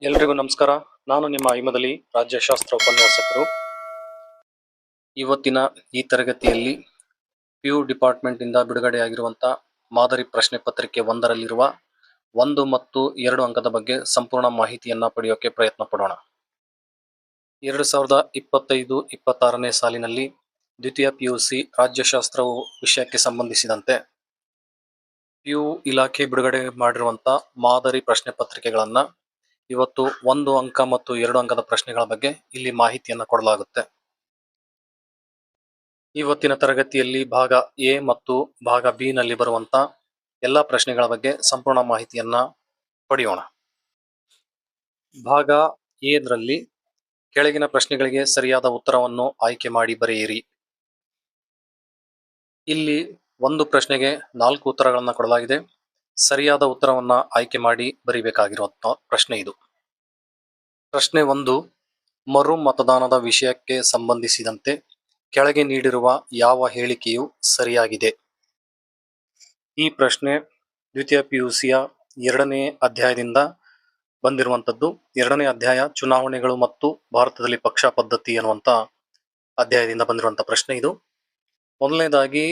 ಎಲ್ರಿಗೂ ನಮಸ್ಕಾರ. ನಾನು ನಿಮ್ಮ ಹಿಮದಲಿ ರಾಜ್ಯಶಾಸ್ತ್ರ ಉಪನ್ಯಾಸಕರು. ಇವತ್ತಿನ ಈ ತರಗತಿಯಲ್ಲಿ PU ಡಿಪಾರ್ಟ್ಮೆಂಟ್ ಇಂದ ಬಿಡುಗಡೆಯಾಗಿರುವಂಥ ಮಾದರಿ ಪ್ರಶ್ನೆ ಪತ್ರಿಕೆ 1ರಲ್ಲಿರುವ 1 ಮತ್ತು 2 ಅಂಕದ ಬಗ್ಗೆ ಸಂಪೂರ್ಣ ಮಾಹಿತಿಯನ್ನ ಪಡೆಯೋಕೆ ಪ್ರಯತ್ನ ಪಡೋಣ. 2025-26ನೇ ಸಾಲಿನಲ್ಲಿ ದ್ವಿತೀಯ PUC ರಾಜ್ಯಶಾಸ್ತ್ರವು ವಿಷಯಕ್ಕೆ ಸಂಬಂಧಿಸಿದಂತೆ PU ಇಲಾಖೆ ಬಿಡುಗಡೆ ಮಾಡಿರುವಂಥ ಮಾದರಿ ಪ್ರಶ್ನೆ ಪತ್ರಿಕೆಗಳನ್ನ ಇವತ್ತು 1 ಅಂಕ ಮತ್ತು 2 ಅಂಕದ ಪ್ರಶ್ನೆಗಳ ಬಗ್ಗೆ ಇಲ್ಲಿ ಮಾಹಿತಿಯನ್ನ ಕೊಡಲಾಗುತ್ತೆ. ಇವತ್ತಿನ ತರಗತಿಯಲ್ಲಿ ಭಾಗ ಎ ಮತ್ತು ಭಾಗ ಬಿ ನಲ್ಲಿ ಬರುವಂತ ಎಲ್ಲ ಪ್ರಶ್ನೆಗಳ ಬಗ್ಗೆ ಸಂಪೂರ್ಣ ಮಾಹಿತಿಯನ್ನ ಪಡೆಯೋಣ. ಭಾಗ ಎ ಕೆಳಗಿನ ಪ್ರಶ್ನೆಗಳಿಗೆ ಸರಿಯಾದ ಉತ್ತರವನ್ನು ಆಯ್ಕೆ ಮಾಡಿ ಬರೆಯಿರಿ. ಇಲ್ಲಿ ಒಂದು ಪ್ರಶ್ನೆಗೆ 4 ಉತ್ತರಗಳನ್ನ ಕೊಡಲಾಗಿದೆ. ಸರಿಯಾದ ಉತ್ತರವನ್ನ ಆಯ್ಕೆ ಮಾಡಿ ಬರೀಬೇಕಾಗಿರುವಂತ ಪ್ರಶ್ನೆ ಇದು. ಪ್ರಶ್ನೆ 1, ಮರು ಮತದಾನದ ವಿಷಯಕ್ಕೆ ಸಂಬಂಧಿಸಿದಂತೆ ಕೆಳಗೆ ನೀಡಿರುವ ಯಾವ ಹೇಳಿಕೆಯು ಸರಿಯಾಗಿದೆ? ಈ ಪ್ರಶ್ನೆ ದ್ವಿತೀಯ PUCಯ 2ನೇ ಅಧ್ಯಾಯದಿಂದ ಬಂದಿರುವಂತದ್ದು. 2ನೇ ಅಧ್ಯಾಯ ಚುನಾವಣೆಗಳು ಮತ್ತು ಭಾರತದಲ್ಲಿ ಪಕ್ಷ ಪದ್ಧತಿ ಅನ್ನುವಂತ ಅಧ್ಯಾಯದಿಂದ ಬಂದಿರುವಂತ ಪ್ರಶ್ನೆ ಇದು. ಮೊದಲನೇದಾಗಿ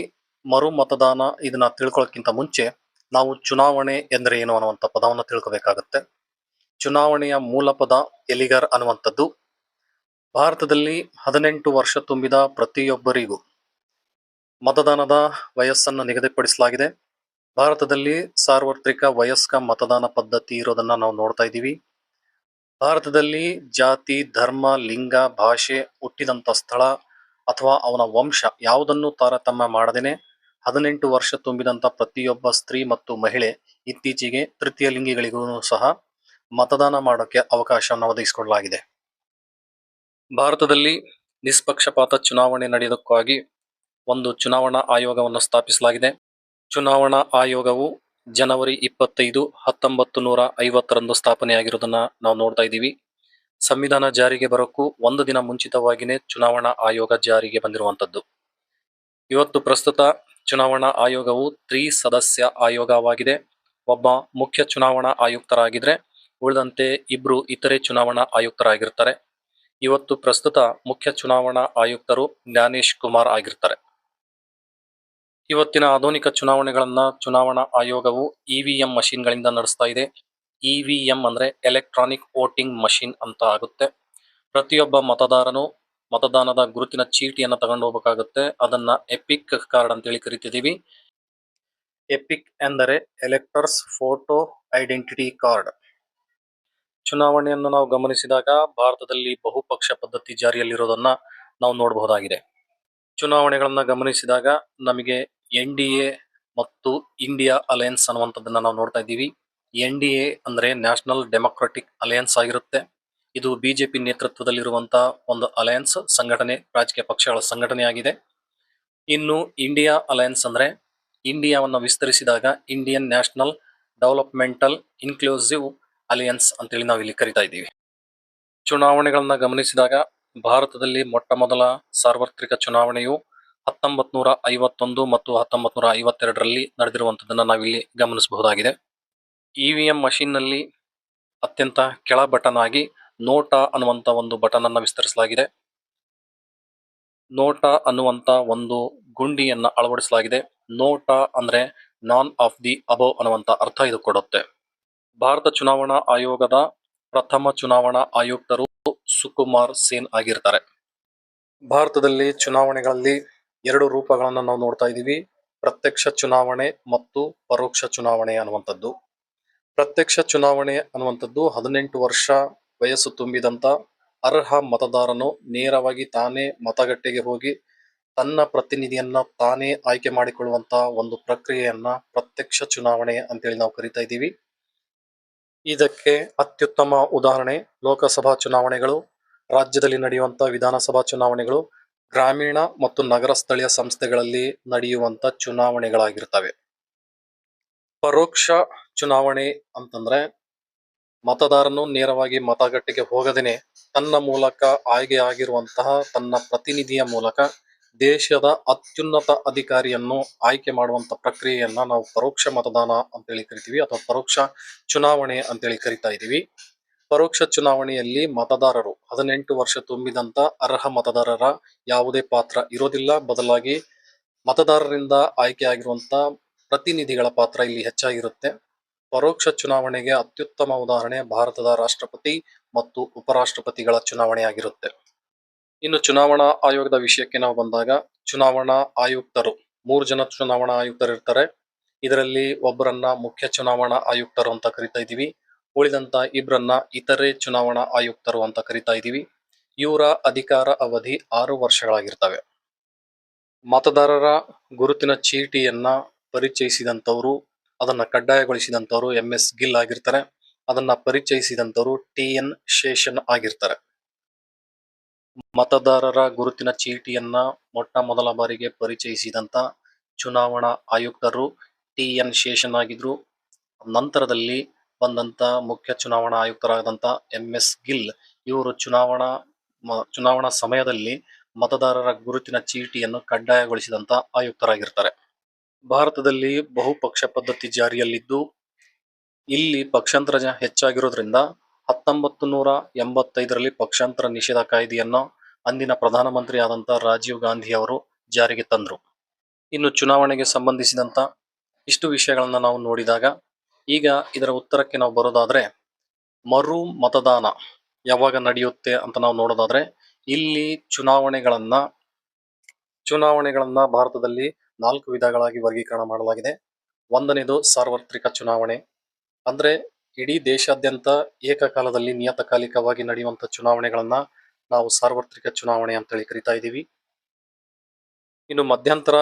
ಮರು ಮತದಾನ ಇದನ್ನ ತಿಳ್ಕೊಳ್ಳೋಕ್ಕಿಂತ ಮುಂಚೆ ನಾವು ಚುನಾವಣೆ ಎಂದ್ರೆ ಏನು ಅನ್ನುವಂತ ಪದವನ್ನು ತಿಳ್ಕೊಬೇಕಾಗತ್ತೆ. ಚುನಾವಣೆಯ ಮೂಲ ಪದ ಎಲಿಗರ್ ಅನ್ನುವಂಥದ್ದು. ಭಾರತದಲ್ಲಿ 18 ವರ್ಷ ತುಂಬಿದ ಪ್ರತಿಯೊಬ್ಬರಿಗೂ ಮತದಾನದ ವಯಸ್ಸನ್ನು ನಿಗದಿಪಡಿಸಲಾಗಿದೆ. ಭಾರತದಲ್ಲಿ ಸಾರ್ವತ್ರಿಕ ವಯಸ್ಕ ಮತದಾನ ಪದ್ಧತಿ ಇರೋದನ್ನ ನಾವು ನೋಡ್ತಾ ಇದ್ದೀವಿ. ಭಾರತದಲ್ಲಿ ಜಾತಿ, ಧರ್ಮ, ಲಿಂಗ, ಭಾಷೆ, ಹುಟ್ಟಿದಂತ ಸ್ಥಳ ಅಥವಾ ಅವನ ವಂಶ ಯಾವುದನ್ನು ತಾರತಮ್ಯ ಮಾಡದೇನೆ 18 ವರ್ಷ ತುಂಬಿದಂತ ಪ್ರತಿಯೊಬ್ಬ ಸ್ತ್ರೀ ಮತ್ತು ಮಹಿಳೆ ಇತ್ತೀಚೆಗೆ ತೃತೀಯ ಲಿಂಗಿಗಳಿಗೂ ಸಹ ಮತದಾನ ಮಾಡೋಕೆ ಅವಕಾಶವನ್ನು ಒದಗಿಸಿಕೊಡಲಾಗಿದೆ. ಭಾರತದಲ್ಲಿ ನಿಷ್ಪಕ್ಷಪಾತ ಚುನಾವಣೆ ನಡೆಯೋದಕ್ಕಾಗಿ ಒಂದು ಚುನಾವಣಾ ಆಯೋಗವನ್ನು ಸ್ಥಾಪಿಸಲಾಗಿದೆ. ಚುನಾವಣಾ ಆಯೋಗವು ಜನವರಿ 25, 1950ರಂದು ಸ್ಥಾಪನೆಯಾಗಿರೋದನ್ನ ನಾವು ನೋಡ್ತಾ ಇದ್ದೀವಿ. ಸಂವಿಧಾನ ಜಾರಿಗೆ ಬರೋಕ್ಕೂ ಒಂದು ದಿನ ಮುಂಚಿತವಾಗಿಯೇ ಚುನಾವಣಾ ಆಯೋಗ ಜಾರಿಗೆ ಬಂದಿರುವಂತದ್ದು. ಇವತ್ತು ಪ್ರಸ್ತುತ ಚುನಾವಣಾ ಆಯೋಗವು ತ್ರಿಸದಸ್ಯ ಆಯೋಗವಾಗಿದೆ. ಒಬ್ಬ ಮುಖ್ಯ ಚುನಾವಣಾ ಆಯುಕ್ತರಾಗಿದ್ರೆ ಉಳಿದಂತೆ 2 ಇತರೆ ಚುನಾವಣಾ ಆಯುಕ್ತರಾಗಿರ್ತಾರೆ. ಇವತ್ತು ಪ್ರಸ್ತುತ ಮುಖ್ಯ ಚುನಾವಣಾ ಆಯುಕ್ತರು ಜ್ಞಾನೇಶ್ ಕುಮಾರ್ ಆಗಿರ್ತಾರೆ. ಇವತ್ತಿನ ಆಧುನಿಕ ಚುನಾವಣೆಗಳನ್ನ ಚುನಾವಣಾ ಆಯೋಗವು EVM ಮಷಿನ್ಗಳಿಂದ ನಡೆಸ್ತಾ ಇದೆ. EVM ಅಂದ್ರೆ ಎಲೆಕ್ಟ್ರಾನಿಕ್ ವೋಟಿಂಗ್ ಮಷಿನ್ ಅಂತ ಆಗುತ್ತೆ. ಪ್ರತಿಯೊಬ್ಬ ಮತದಾರನು ಮತದಾನದ ಗುರುತಿನ ಚೀಟಿಯನ್ನು ತಗೊಂಡು ಹೋಗ್ಬೇಕಾಗುತ್ತೆ. ಅದನ್ನ ಎಪಿಕ್ ಕಾರ್ಡ್ ಅಂತೇಳಿ ಕರಿತಿದ್ದೀವಿ. ಎಪಿಕ್ ಎಂದರೆ ಎಲೆಕ್ಟರ್ಸ್ ಫೋಟೋ ಐಡೆಂಟಿಟಿ ಕಾರ್ಡ್. ಚುನಾವಣೆಯನ್ನು ನಾವು ಗಮನಿಸಿದಾಗ ಭಾರತದಲ್ಲಿ ಬಹುಪಕ್ಷ ಪದ್ಧತಿ ಜಾರಿಯಲ್ಲಿರೋದನ್ನ ನಾವು ನೋಡಬಹುದಾಗಿದೆ. ಚುನಾವಣೆಗಳನ್ನ ಗಮನಿಸಿದಾಗ ನಮಗೆ NDA ಮತ್ತು ಇಂಡಿಯಾ ಅಲಯನ್ಸ್ ಅನ್ನುವಂಥದ್ದನ್ನ ನಾವು ನೋಡ್ತಾ ಇದ್ದೀವಿ. NDA ಅಂದ್ರೆ ನ್ಯಾಷನಲ್ ಡೆಮೊಕ್ರಾಟಿಕ್ ಅಲಯನ್ಸ್ ಆಗಿರುತ್ತೆ. ಇದು BJP ನೇತೃತ್ವದಲ್ಲಿರುವಂತ ಒಂದು ಅಲಯನ್ಸ್ ಸಂಘಟನೆ, ರಾಜಕೀಯ ಪಕ್ಷಗಳ ಸಂಘಟನೆ ಆಗಿದೆ. ಇನ್ನು ಇಂಡಿಯಾ ಅಲಯನ್ಸ್ ಅಂದ್ರೆ ಇಂಡಿಯಾವನ್ನು ವಿಸ್ತರಿಸಿದಾಗ Indian national developmental inclusive alliance ಅಂತೇಳಿ ನಾವು ಇಲ್ಲಿ ಕರಿತಾ ಇದ್ದೀವಿ. ಚುನಾವಣೆಗಳನ್ನ ಗಮನಿಸಿದಾಗ ಭಾರತದಲ್ಲಿ ಮೊಟ್ಟ ಮೊದಲ ಸಾರ್ವತ್ರಿಕ ಚುನಾವಣೆಯು 1951 ಮತ್ತು 1952ರಲ್ಲಿ ನಡೆದಿರುವಂತದ್ದನ್ನ ನಾವಿಲ್ಲಿ ಗಮನಿಸಬಹುದಾಗಿದೆ. EVM ಮಷಿನ್ ನಲ್ಲಿ ಅತ್ಯಂತ ಕೆಳ ಬಟನ್ ಆಗಿ ನೋಟಾ ಅನ್ನುವಂತ ಒಂದು ಬಟನ್ ಅನ್ನ ವಿಸ್ತರಿಸಲಾಗಿದೆ. ನೋಟಾ ಅನ್ನುವಂತ ಒಂದು ಗುಂಡಿಯನ್ನ ಅಳವಡಿಸಲಾಗಿದೆ. ನೋಟಾ ಅಂದ್ರೆ ನಾನ್ ಆಫ್ ದಿ ಅಬವ್ ಅನ್ನುವಂತ ಅರ್ಥ ಇದು ಕೊಡುತ್ತೆ. ಭಾರತ ಚುನಾವಣಾ ಆಯೋಗದ ಪ್ರಥಮ ಚುನಾವಣಾ ಆಯುಕ್ತರು ಸುಕುಮಾರ್ ಸೇನ್ ಆಗಿರ್ತಾರೆ. ಭಾರತದಲ್ಲಿ ಚುನಾವಣೆಗಳಲ್ಲಿ 2 ರೂಪಗಳನ್ನ ನಾವು ನೋಡ್ತಾ ಇದ್ದೀವಿ. ಪ್ರತ್ಯಕ್ಷ ಚುನಾವಣೆ ಮತ್ತು ಪರೋಕ್ಷ ಚುನಾವಣೆ ಅನ್ನುವಂಥದ್ದು. ಪ್ರತ್ಯಕ್ಷ ಚುನಾವಣೆ ಅನ್ನುವಂಥದ್ದು 18 ವರ್ಷ ವಯಸ್ಸು ತುಂಬಿದಂತ ಅರ್ಹ ಮತದಾರನು ನೇರವಾಗಿ ತಾನೇ ಮತಗಟ್ಟೆಗೆ ಹೋಗಿ ತನ್ನ ಪ್ರತಿನಿಧಿಯನ್ನ ತಾನೇ ಆಯ್ಕೆ ಮಾಡಿಕೊಳ್ಳುವಂತ ಒಂದು ಪ್ರಕ್ರಿಯೆಯನ್ನ ಪ್ರತ್ಯಕ್ಷ ಚುನಾವಣೆ ಅಂತೇಳಿ ನಾವು ಕರಿತಾ ಇದ್ದೀವಿ. ಇದಕ್ಕೆ ಅತ್ಯುತ್ತಮ ಉದಾಹರಣೆ ಲೋಕಸಭಾ ಚುನಾವಣೆಗಳು, ರಾಜ್ಯದಲ್ಲಿ ನಡೆಯುವಂತ ವಿಧಾನಸಭಾ ಚುನಾವಣೆಗಳು, ಗ್ರಾಮೀಣ ಮತ್ತು ನಗರ ಸ್ಥಳೀಯ ಸಂಸ್ಥೆಗಳಲ್ಲಿ ನಡೆಯುವಂತ ಚುನಾವಣೆಗಳಾಗಿರ್ತವೆ. ಪರೋಕ್ಷ ಚುನಾವಣೆ ಅಂತಂದ್ರೆ ಮತದಾರನು ನೇರವಾಗಿ ಮತಗಟ್ಟೆಗೆ ಹೋಗದೇನೆ ತನ್ನ ಮೂಲಕ ಆಯ್ಕೆ ಆಗಿರುವಂತಹ ತನ್ನ ಪ್ರತಿನಿಧಿಯ ಮೂಲಕ ದೇಶದ ಅತ್ಯುನ್ನತ ಅಧಿಕಾರಿಯನ್ನು ಆಯ್ಕೆ ಮಾಡುವಂತ ಪ್ರಕ್ರಿಯೆಯನ್ನ ನಾವು ಪರೋಕ್ಷ ಮತದಾನ ಅಂತೇಳಿ ಕರಿತೀವಿ ಅಥವಾ ಪರೋಕ್ಷ ಚುನಾವಣೆ ಅಂತೇಳಿ ಕರಿತಾ ಇದ್ದೀವಿ. ಪರೋಕ್ಷ ಚುನಾವಣೆಯಲ್ಲಿ ಮತದಾರರು 18 ವರ್ಷ ತುಂಬಿದಂತ ಅರ್ಹ ಮತದಾರರ ಯಾವುದೇ ಪಾತ್ರ ಇರೋದಿಲ್ಲ. ಬದಲಾಗಿ ಮತದಾರರಿಂದ ಆಯ್ಕೆಯಾಗಿರುವಂತ ಪ್ರತಿನಿಧಿಗಳ ಪಾತ್ರ ಇಲ್ಲಿ ಹೆಚ್ಚಾಗಿರುತ್ತೆ. ಪರೋಕ್ಷ ಚುನಾವಣೆಗೆ ಅತ್ಯುತ್ತಮ ಉದಾಹರಣೆ ಭಾರತದ ರಾಷ್ಟ್ರಪತಿ ಮತ್ತು ಉಪರಾಷ್ಟ್ರಪತಿಗಳ ಚುನಾವಣೆಯಾಗಿರುತ್ತೆ. ಇನ್ನು ಚುನಾವಣಾ ಆಯೋಗದ ವಿಷಯಕ್ಕೆ ನಾವು ಬಂದಾಗ, ಚುನಾವಣಾ ಆಯುಕ್ತರು 3 ಜನ ಚುನಾವಣಾ ಆಯುಕ್ತರು ಇರ್ತಾರೆ. ಇದರಲ್ಲಿ ಒಬ್ಬರನ್ನ ಮುಖ್ಯ ಚುನಾವಣಾ ಆಯುಕ್ತರು ಅಂತ ಕರಿತಾ ಇದೀವಿ. ಉಳಿದಂತ ಇಬ್ಬರನ್ನ ಇತರೆ ಚುನಾವಣಾ ಆಯುಕ್ತರು ಅಂತ ಕರಿತಾ ಇದೀವಿ. ಇವರ ಅಧಿಕಾರ ಅವಧಿ 6 ವರ್ಷಗಳಾಗಿರ್ತವೆ. ಮತದಾರರ ಗುರುತಿನ ಚೀಟಿಯನ್ನ ಪರಿಚಯಿಸಿದಂತವರು, ಅದನ್ನ ಕಡ್ಡಾಯಗೊಳಿಸಿದಂತವರು MS ಗಿಲ್ ಆಗಿರ್ತಾರೆ. ಅದನ್ನ ಪರಿಚಯಿಸಿದಂತವರು TN ಶೇಷನ್ ಆಗಿರ್ತಾರೆ. ಮತದಾರರ ಗುರುತಿನ ಚೀಟಿಯನ್ನ ಮೊಟ್ಟ ಮೊದಲ ಬಾರಿಗೆ ಪರಿಚಯಿಸಿದಂತ ಚುನಾವಣಾ ಆಯುಕ್ತರು TN ಶೇಷನ್ ಆಗಿದ್ರು. ನಂತರದಲ್ಲಿ ಬಂದಂತ ಮುಖ್ಯ ಚುನಾವಣಾ ಆಯುಕ್ತರಾದಂತ MS ಗಿಲ್ ಇವರು ಚುನಾವಣಾ ಸಮಯದಲ್ಲಿ ಮತದಾರರ ಗುರುತಿನ ಚೀಟಿಯನ್ನು ಕಡ್ಡಾಯಗೊಳಿಸಿದಂತ ಆಯುಕ್ತರಾಗಿರ್ತಾರೆ. ಭಾರತದಲ್ಲಿ ಬಹುಪಕ್ಷ ಪದ್ಧತಿ ಜಾರಿಯಲ್ಲಿದ್ದು, ಇಲ್ಲಿ ಪಕ್ಷಾಂತರ ಹೆಚ್ಚಾಗಿರೋದ್ರಿಂದ 1985ರಲ್ಲಿ ಪಕ್ಷಾಂತರ ನಿಷೇಧ ಕಾಯ್ದೆಯನ್ನು ಅಂದಿನ ಪ್ರಧಾನಮಂತ್ರಿ ಆದಂತ ರಾಜೀವ್ ಗಾಂಧಿ ಅವರು ಜಾರಿಗೆ ತಂದ್ರು. ಇನ್ನು ಚುನಾವಣೆಗೆ ಸಂಬಂಧಿಸಿದಂತ ಇಷ್ಟು ವಿಷಯಗಳನ್ನ ನಾವು ನೋಡಿದಾಗ, ಈಗ ಇದರ ಉತ್ತರಕ್ಕೆ ನಾವು ಬರೋದಾದ್ರೆ, ಮರು ಮತದಾನ ಯಾವಾಗ ನಡೆಯುತ್ತೆ ಅಂತ ನಾವು ನೋಡೋದಾದ್ರೆ, ಇಲ್ಲಿ ಚುನಾವಣೆಗಳನ್ನ ಭಾರತದಲ್ಲಿ 4 ವಿಧಗಳಾಗಿ ವರ್ಗೀಕರಣ ಮಾಡಲಾಗಿದೆ. ಒಂದನೇದು ಸಾರ್ವತ್ರಿಕ ಚುನಾವಣೆ, ಅಂದ್ರೆ ಇಡೀ ದೇಶಾದ್ಯಂತ ಏಕಕಾಲದಲ್ಲಿ ನಿಯತಕಾಲಿಕವಾಗಿ ನಡೆಯುವಂತ ಚುನಾವಣೆಗಳನ್ನ ನಾವು ಸಾರ್ವತ್ರಿಕ ಚುನಾವಣೆ ಅಂತೇಳಿ ಕರಿತಾ ಇದೀವಿ. ಇನ್ನು ಮಧ್ಯಂತರ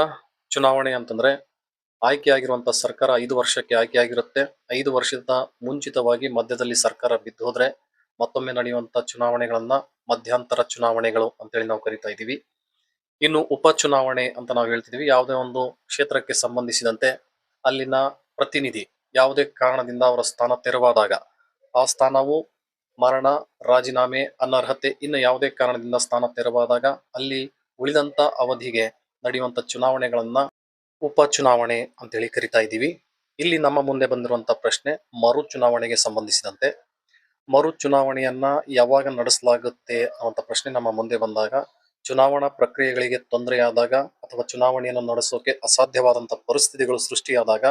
ಚುನಾವಣೆ ಅಂತಂದ್ರೆ, ಆಯ್ಕೆಯಾಗಿರುವಂತ ಸರ್ಕಾರ 5 ವರ್ಷಕ್ಕೆ ಆಯ್ಕೆಯಾಗಿರುತ್ತೆ. 5 ವರ್ಷದ ಮುಂಚಿತವಾಗಿ ಮಧ್ಯದಲ್ಲಿ ಸರ್ಕಾರ ಬಿದ್ದು ಹೋದ್ರೆ ಮತ್ತೊಮ್ಮೆ ನಡೆಯುವಂತ ಚುನಾವಣೆಗಳನ್ನ ಮಧ್ಯಂತರ ಚುನಾವಣೆಗಳು ಅಂತೇಳಿ ನಾವು ಕರಿತಾ ಇದೀವಿ. ಇನ್ನು ಉಪಚುನಾವಣೆ ಅಂತ ನಾವು ಹೇಳ್ತಿದೀವಿ. ಯಾವುದೇ ಒಂದು ಕ್ಷೇತ್ರಕ್ಕೆ ಸಂಬಂಧಿಸಿದಂತೆ ಅಲ್ಲಿನ ಪ್ರತಿನಿಧಿ ಯಾವುದೇ ಕಾರಣದಿಂದ ಅವರ ಸ್ಥಾನ ತೆರವಾದಾಗ, ಆ ಸ್ಥಾನವು ಮರಣ, ರಾಜೀನಾಮೆ, ಅನರ್ಹತೆ, ಇನ್ನು ಯಾವುದೇ ಕಾರಣದಿಂದ ಸ್ಥಾನ ತೆರವಾದಾಗ ಅಲ್ಲಿ ಉಳಿದಂತ ಅವಧಿಗೆ ನಡೆಯುವಂತ ಚುನಾವಣೆಗಳನ್ನ ಉಪಚುನಾವಣೆ ಅಂತೇಳಿ ಕರಿತಾ ಇದೀವಿ. ಇಲ್ಲಿ ನಮ್ಮ ಮುಂದೆ ಬಂದಿರುವಂತ ಪ್ರಶ್ನೆ ಮರು ಚುನಾವಣೆಗೆ ಸಂಬಂಧಿಸಿದಂತೆ. ಮರು ಚುನಾವಣೆಯನ್ನ ಯಾವಾಗ ನಡೆಸಲಾಗುತ್ತೆ ಅನ್ನುವಂತ ಪ್ರಶ್ನೆ ನಮ್ಮ ಮುಂದೆ ಬಂದಾಗ, ಚುನಾವಣಾ ಪ್ರಕ್ರಿಯೆಗಳಿಗೆ ತೊಂದರೆಯಾದಾಗ ಅಥವಾ ಚುನಾವಣೆಯನ್ನು ನಡೆಸೋಕೆ ಅಸಾಧ್ಯವಾದಂತ ಪರಿಸ್ಥಿತಿಗಳು ಸೃಷ್ಟಿಯಾದಾಗ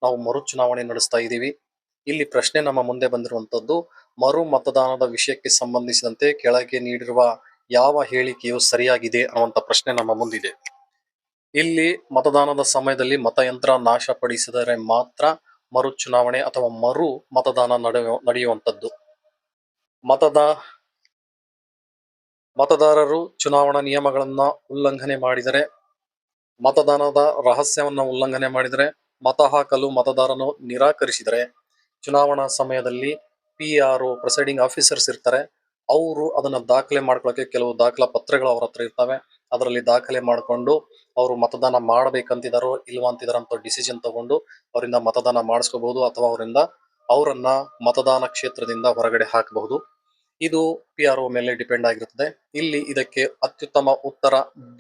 ನಾವು ಮರು ಚುನಾವಣೆ ನಡೆಸ್ತಾ ಇದ್ದೀವಿ. ಇಲ್ಲಿ ಪ್ರಶ್ನೆ ನಮ್ಮ ಮುಂದೆ ಬಂದಿರುವಂತದ್ದು, ಮರು ಮತದಾನದ ವಿಷಯಕ್ಕೆ ಸಂಬಂಧಿಸಿದಂತೆ ಕೆಳಗೆ ನೀಡಿರುವ ಯಾವ ಹೇಳಿಕೆಯು ಸರಿಯಾಗಿದೆ ಅನ್ನುವಂತ ಪ್ರಶ್ನೆ ನಮ್ಮ ಮುಂದಿದೆ. ಇಲ್ಲಿ ಮತದಾನದ ಸಮಯದಲ್ಲಿ ಮತಯಂತ್ರ ನಾಶಪಡಿಸಿದರೆ ಮಾತ್ರ ಮರು ಚುನಾವಣೆ ಅಥವಾ ಮರು ಮತದಾನ ನಡೆಯುವಂತದ್ದು. ಮತದಾರರು ಚುನಾವಣಾ ನಿಯಮಗಳನ್ನ ಉಲ್ಲಂಘನೆ ಮಾಡಿದರೆ, ಮತದಾನದ ರಹಸ್ಯವನ್ನ ಉಲ್ಲಂಘನೆ ಮಾಡಿದರೆ, ಮತ ಹಾಕಲು ಮತದಾರನು ನಿರಾಕರಿಸಿದರೆ, ಚುನಾವಣಾ ಸಮಯದಲ್ಲಿ PRO ಪ್ರಿಸೈಡಿಂಗ್ ಆಫೀಸರ್ಸ್ ಇರ್ತಾರೆ. ಅವರು ಅದನ್ನ ದಾಖಲೆ ಮಾಡ್ಕೊಳ್ಳೋಕೆ ಕೆಲವು ದಾಖಲಾ ಪತ್ರಗಳು ಅವ್ರ ಹತ್ರ ಇರ್ತವೆ. ಅದರಲ್ಲಿ ದಾಖಲೆ ಮಾಡಿಕೊಂಡು ಅವರು ಮತದಾನ ಮಾಡ್ಬೇಕಂತಿದಾರೋ ಇಲ್ವಾ ಅಂತಿದಾರಂತ ಡಿಸಿಷನ್ ತಗೊಂಡು ಅವರಿಂದ ಮತದಾನ ಮಾಡಿಸ್ಕೋಬಹುದು ಅಥವಾ ಅವರನ್ನ ಮತದಾನ ಕ್ಷೇತ್ರದಿಂದ ಹೊರಗಡೆ ಹಾಕಬಹುದು. ಇದು PRO ಮೇಲೆ ಡಿಪೆಂಡ್ ಆಗಿರುತ್ತದೆ. ಇಲ್ಲಿ ಇದಕ್ಕೆ ಅತ್ಯುತ್ತಮ ಉತ್ತರ B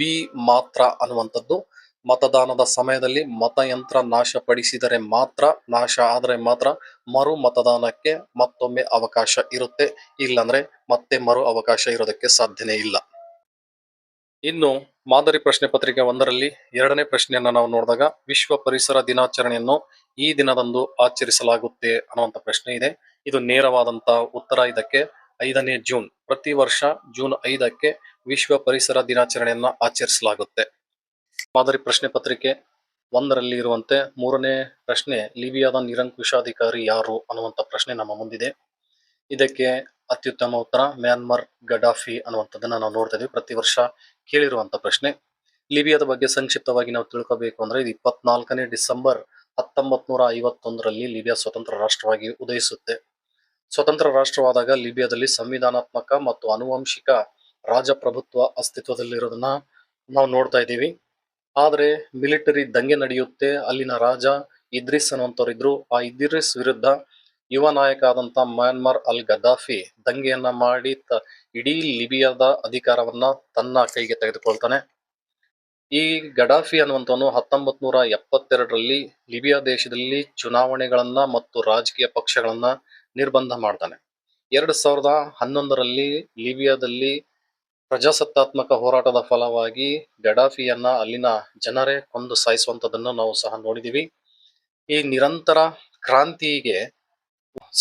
ಮಾತ್ರ ಅನ್ನುವಂಥದ್ದು. ಮತದಾನದ ಸಮಯದಲ್ಲಿ ಮತಯಂತ್ರ ನಾಶಪಡಿಸಿದರೆ ಮಾತ್ರ, ನಾಶ ಆದರೆ ಮಾತ್ರ ಮರು ಮತದಾನಕ್ಕೆ ಮತ್ತೊಮ್ಮೆ ಅವಕಾಶ ಇರುತ್ತೆ. ಇಲ್ಲಾಂದ್ರೆ ಮತ್ತೆ ಮರು ಅವಕಾಶ ಇರೋದಕ್ಕೆ ಸಾಧ್ಯನೇ ಇಲ್ಲ. ಇನ್ನು ಮಾದರಿ ಪ್ರಶ್ನೆ ಪತ್ರಿಕೆ 1ರಲ್ಲಿ 2ನೇ ಪ್ರಶ್ನೆಯನ್ನ ನಾವು ನೋಡಿದಾಗ, ವಿಶ್ವ ಪರಿಸರ ದಿನಾಚರಣೆಯನ್ನು ಈ ದಿನದಂದು ಆಚರಿಸಲಾಗುತ್ತೆ ಅನ್ನುವಂತ ಪ್ರಶ್ನೆ ಇದೆ. ಇದು ನೇರವಾದಂತ ಉತ್ತರ. ಇದಕ್ಕೆ 5ನೇ ಜೂನ್, ಪ್ರತಿ ವರ್ಷ ಜೂನ್ 5ಕ್ಕೆ ವಿಶ್ವ ಪರಿಸರ ದಿನಾಚರಣೆಯನ್ನ ಆಚರಿಸಲಾಗುತ್ತೆ. ಮಾದರಿ ಪ್ರಶ್ನೆ ಪತ್ರಿಕೆ 1ರಲ್ಲಿ ಇರುವಂತೆ 3ನೇ ಪ್ರಶ್ನೆ, ಲಿಬಿಯಾದ ನಿರಂಕುಶಾಧಿಕಾರಿ ಯಾರು ಅನ್ನುವಂತ ಪ್ರಶ್ನೆ ನಮ್ಮ ಮುಂದಿದೆ. ಇದಕ್ಕೆ ಅತ್ಯುತ್ತಮ ಉತ್ತರ ಮ್ಯಾನ್ಮಾರ್ ಗಡಾಫಿ ಅನ್ನುವಂಥದ್ದನ್ನ ನಾವು ನೋಡ್ತಾ ಇದೀವಿ. ಪ್ರತಿ ವರ್ಷ ಕೇಳಿರುವಂತ ಪ್ರಶ್ನೆ. ಲಿಬಿಯಾದ ಬಗ್ಗೆ ಸಂಕ್ಷಿಪ್ತವಾಗಿ ನಾವು ತಿಳ್ಕೋಬೇಕು ಅಂದ್ರೆ, ಇದು 24ನೇ ಡಿಸೆಂಬರ್ 1951ರಲ್ಲಿ ಲಿಬಿಯಾ ಸ್ವತಂತ್ರ ರಾಷ್ಟ್ರವಾಗಿ ಉದಯಿಸುತ್ತೆ. ಸ್ವತಂತ್ರ ರಾಷ್ಟ್ರವಾದಾಗ ಲಿಬಿಯಾದಲ್ಲಿ ಸಂವಿಧಾನಾತ್ಮಕ ಮತ್ತು ಆನುವಂಶಿಕ ರಾಜಪ್ರಭುತ್ವ ಅಸ್ತಿತ್ವದಲ್ಲಿರೋದನ್ನ ನಾವು ನೋಡ್ತಾ ಇದ್ದೀವಿ. ಆದ್ರೆ ಮಿಲಿಟರಿ ದಂಗೆ ನಡೆಯುತ್ತೆ. ಅಲ್ಲಿನ ರಾಜ ಇದ್ರಿಸ್ ಅನ್ನುವಂಥವ್ರಿದ್ರು. ಆ ಇದ್ರಿಸ್ ವಿರುದ್ಧ ಯುವ ನಾಯಕ ಆದಂತ ಮ್ಯಾನ್ಮಾರ್ ಅಲ್ ಗದ್ದಾಫಿ ದಂಗೆಯನ್ನ ಮಾಡಿ ಇಡೀ ಲಿಬಿಯಾದ ಅಧಿಕಾರವನ್ನ ತನ್ನ ಕೈಗೆ ತೆಗೆದುಕೊಳ್ತಾನೆ. ಈ ಗಡಾಫಿ ಅನ್ನುವಂಥವನು 1972ರಲ್ಲಿ ಲಿಬಿಯಾ ದೇಶದಲ್ಲಿ ಚುನಾವಣೆಗಳನ್ನ ಮತ್ತು ರಾಜಕೀಯ ಪಕ್ಷಗಳನ್ನ ನಿರ್ಬಂಧ ಮಾಡ್ತಾನೆ. 2011ರಲ್ಲಿ ಲಿಬಿಯಾದಲ್ಲಿ ಪ್ರಜಾಸತ್ತಾತ್ಮಕ ಹೋರಾಟದ ಫಲವಾಗಿ ಗಡಾಫಿಯನ್ನ ಅಲ್ಲಿನ ಜನರೇ ಕೊಂದು ಸಾಯಿಸುವಂತದನ್ನು ನಾವು ಸಹ ನೋಡಿದೀವಿ. ಈ ನಿರಂತರ ಕ್ರಾಂತಿಗೆ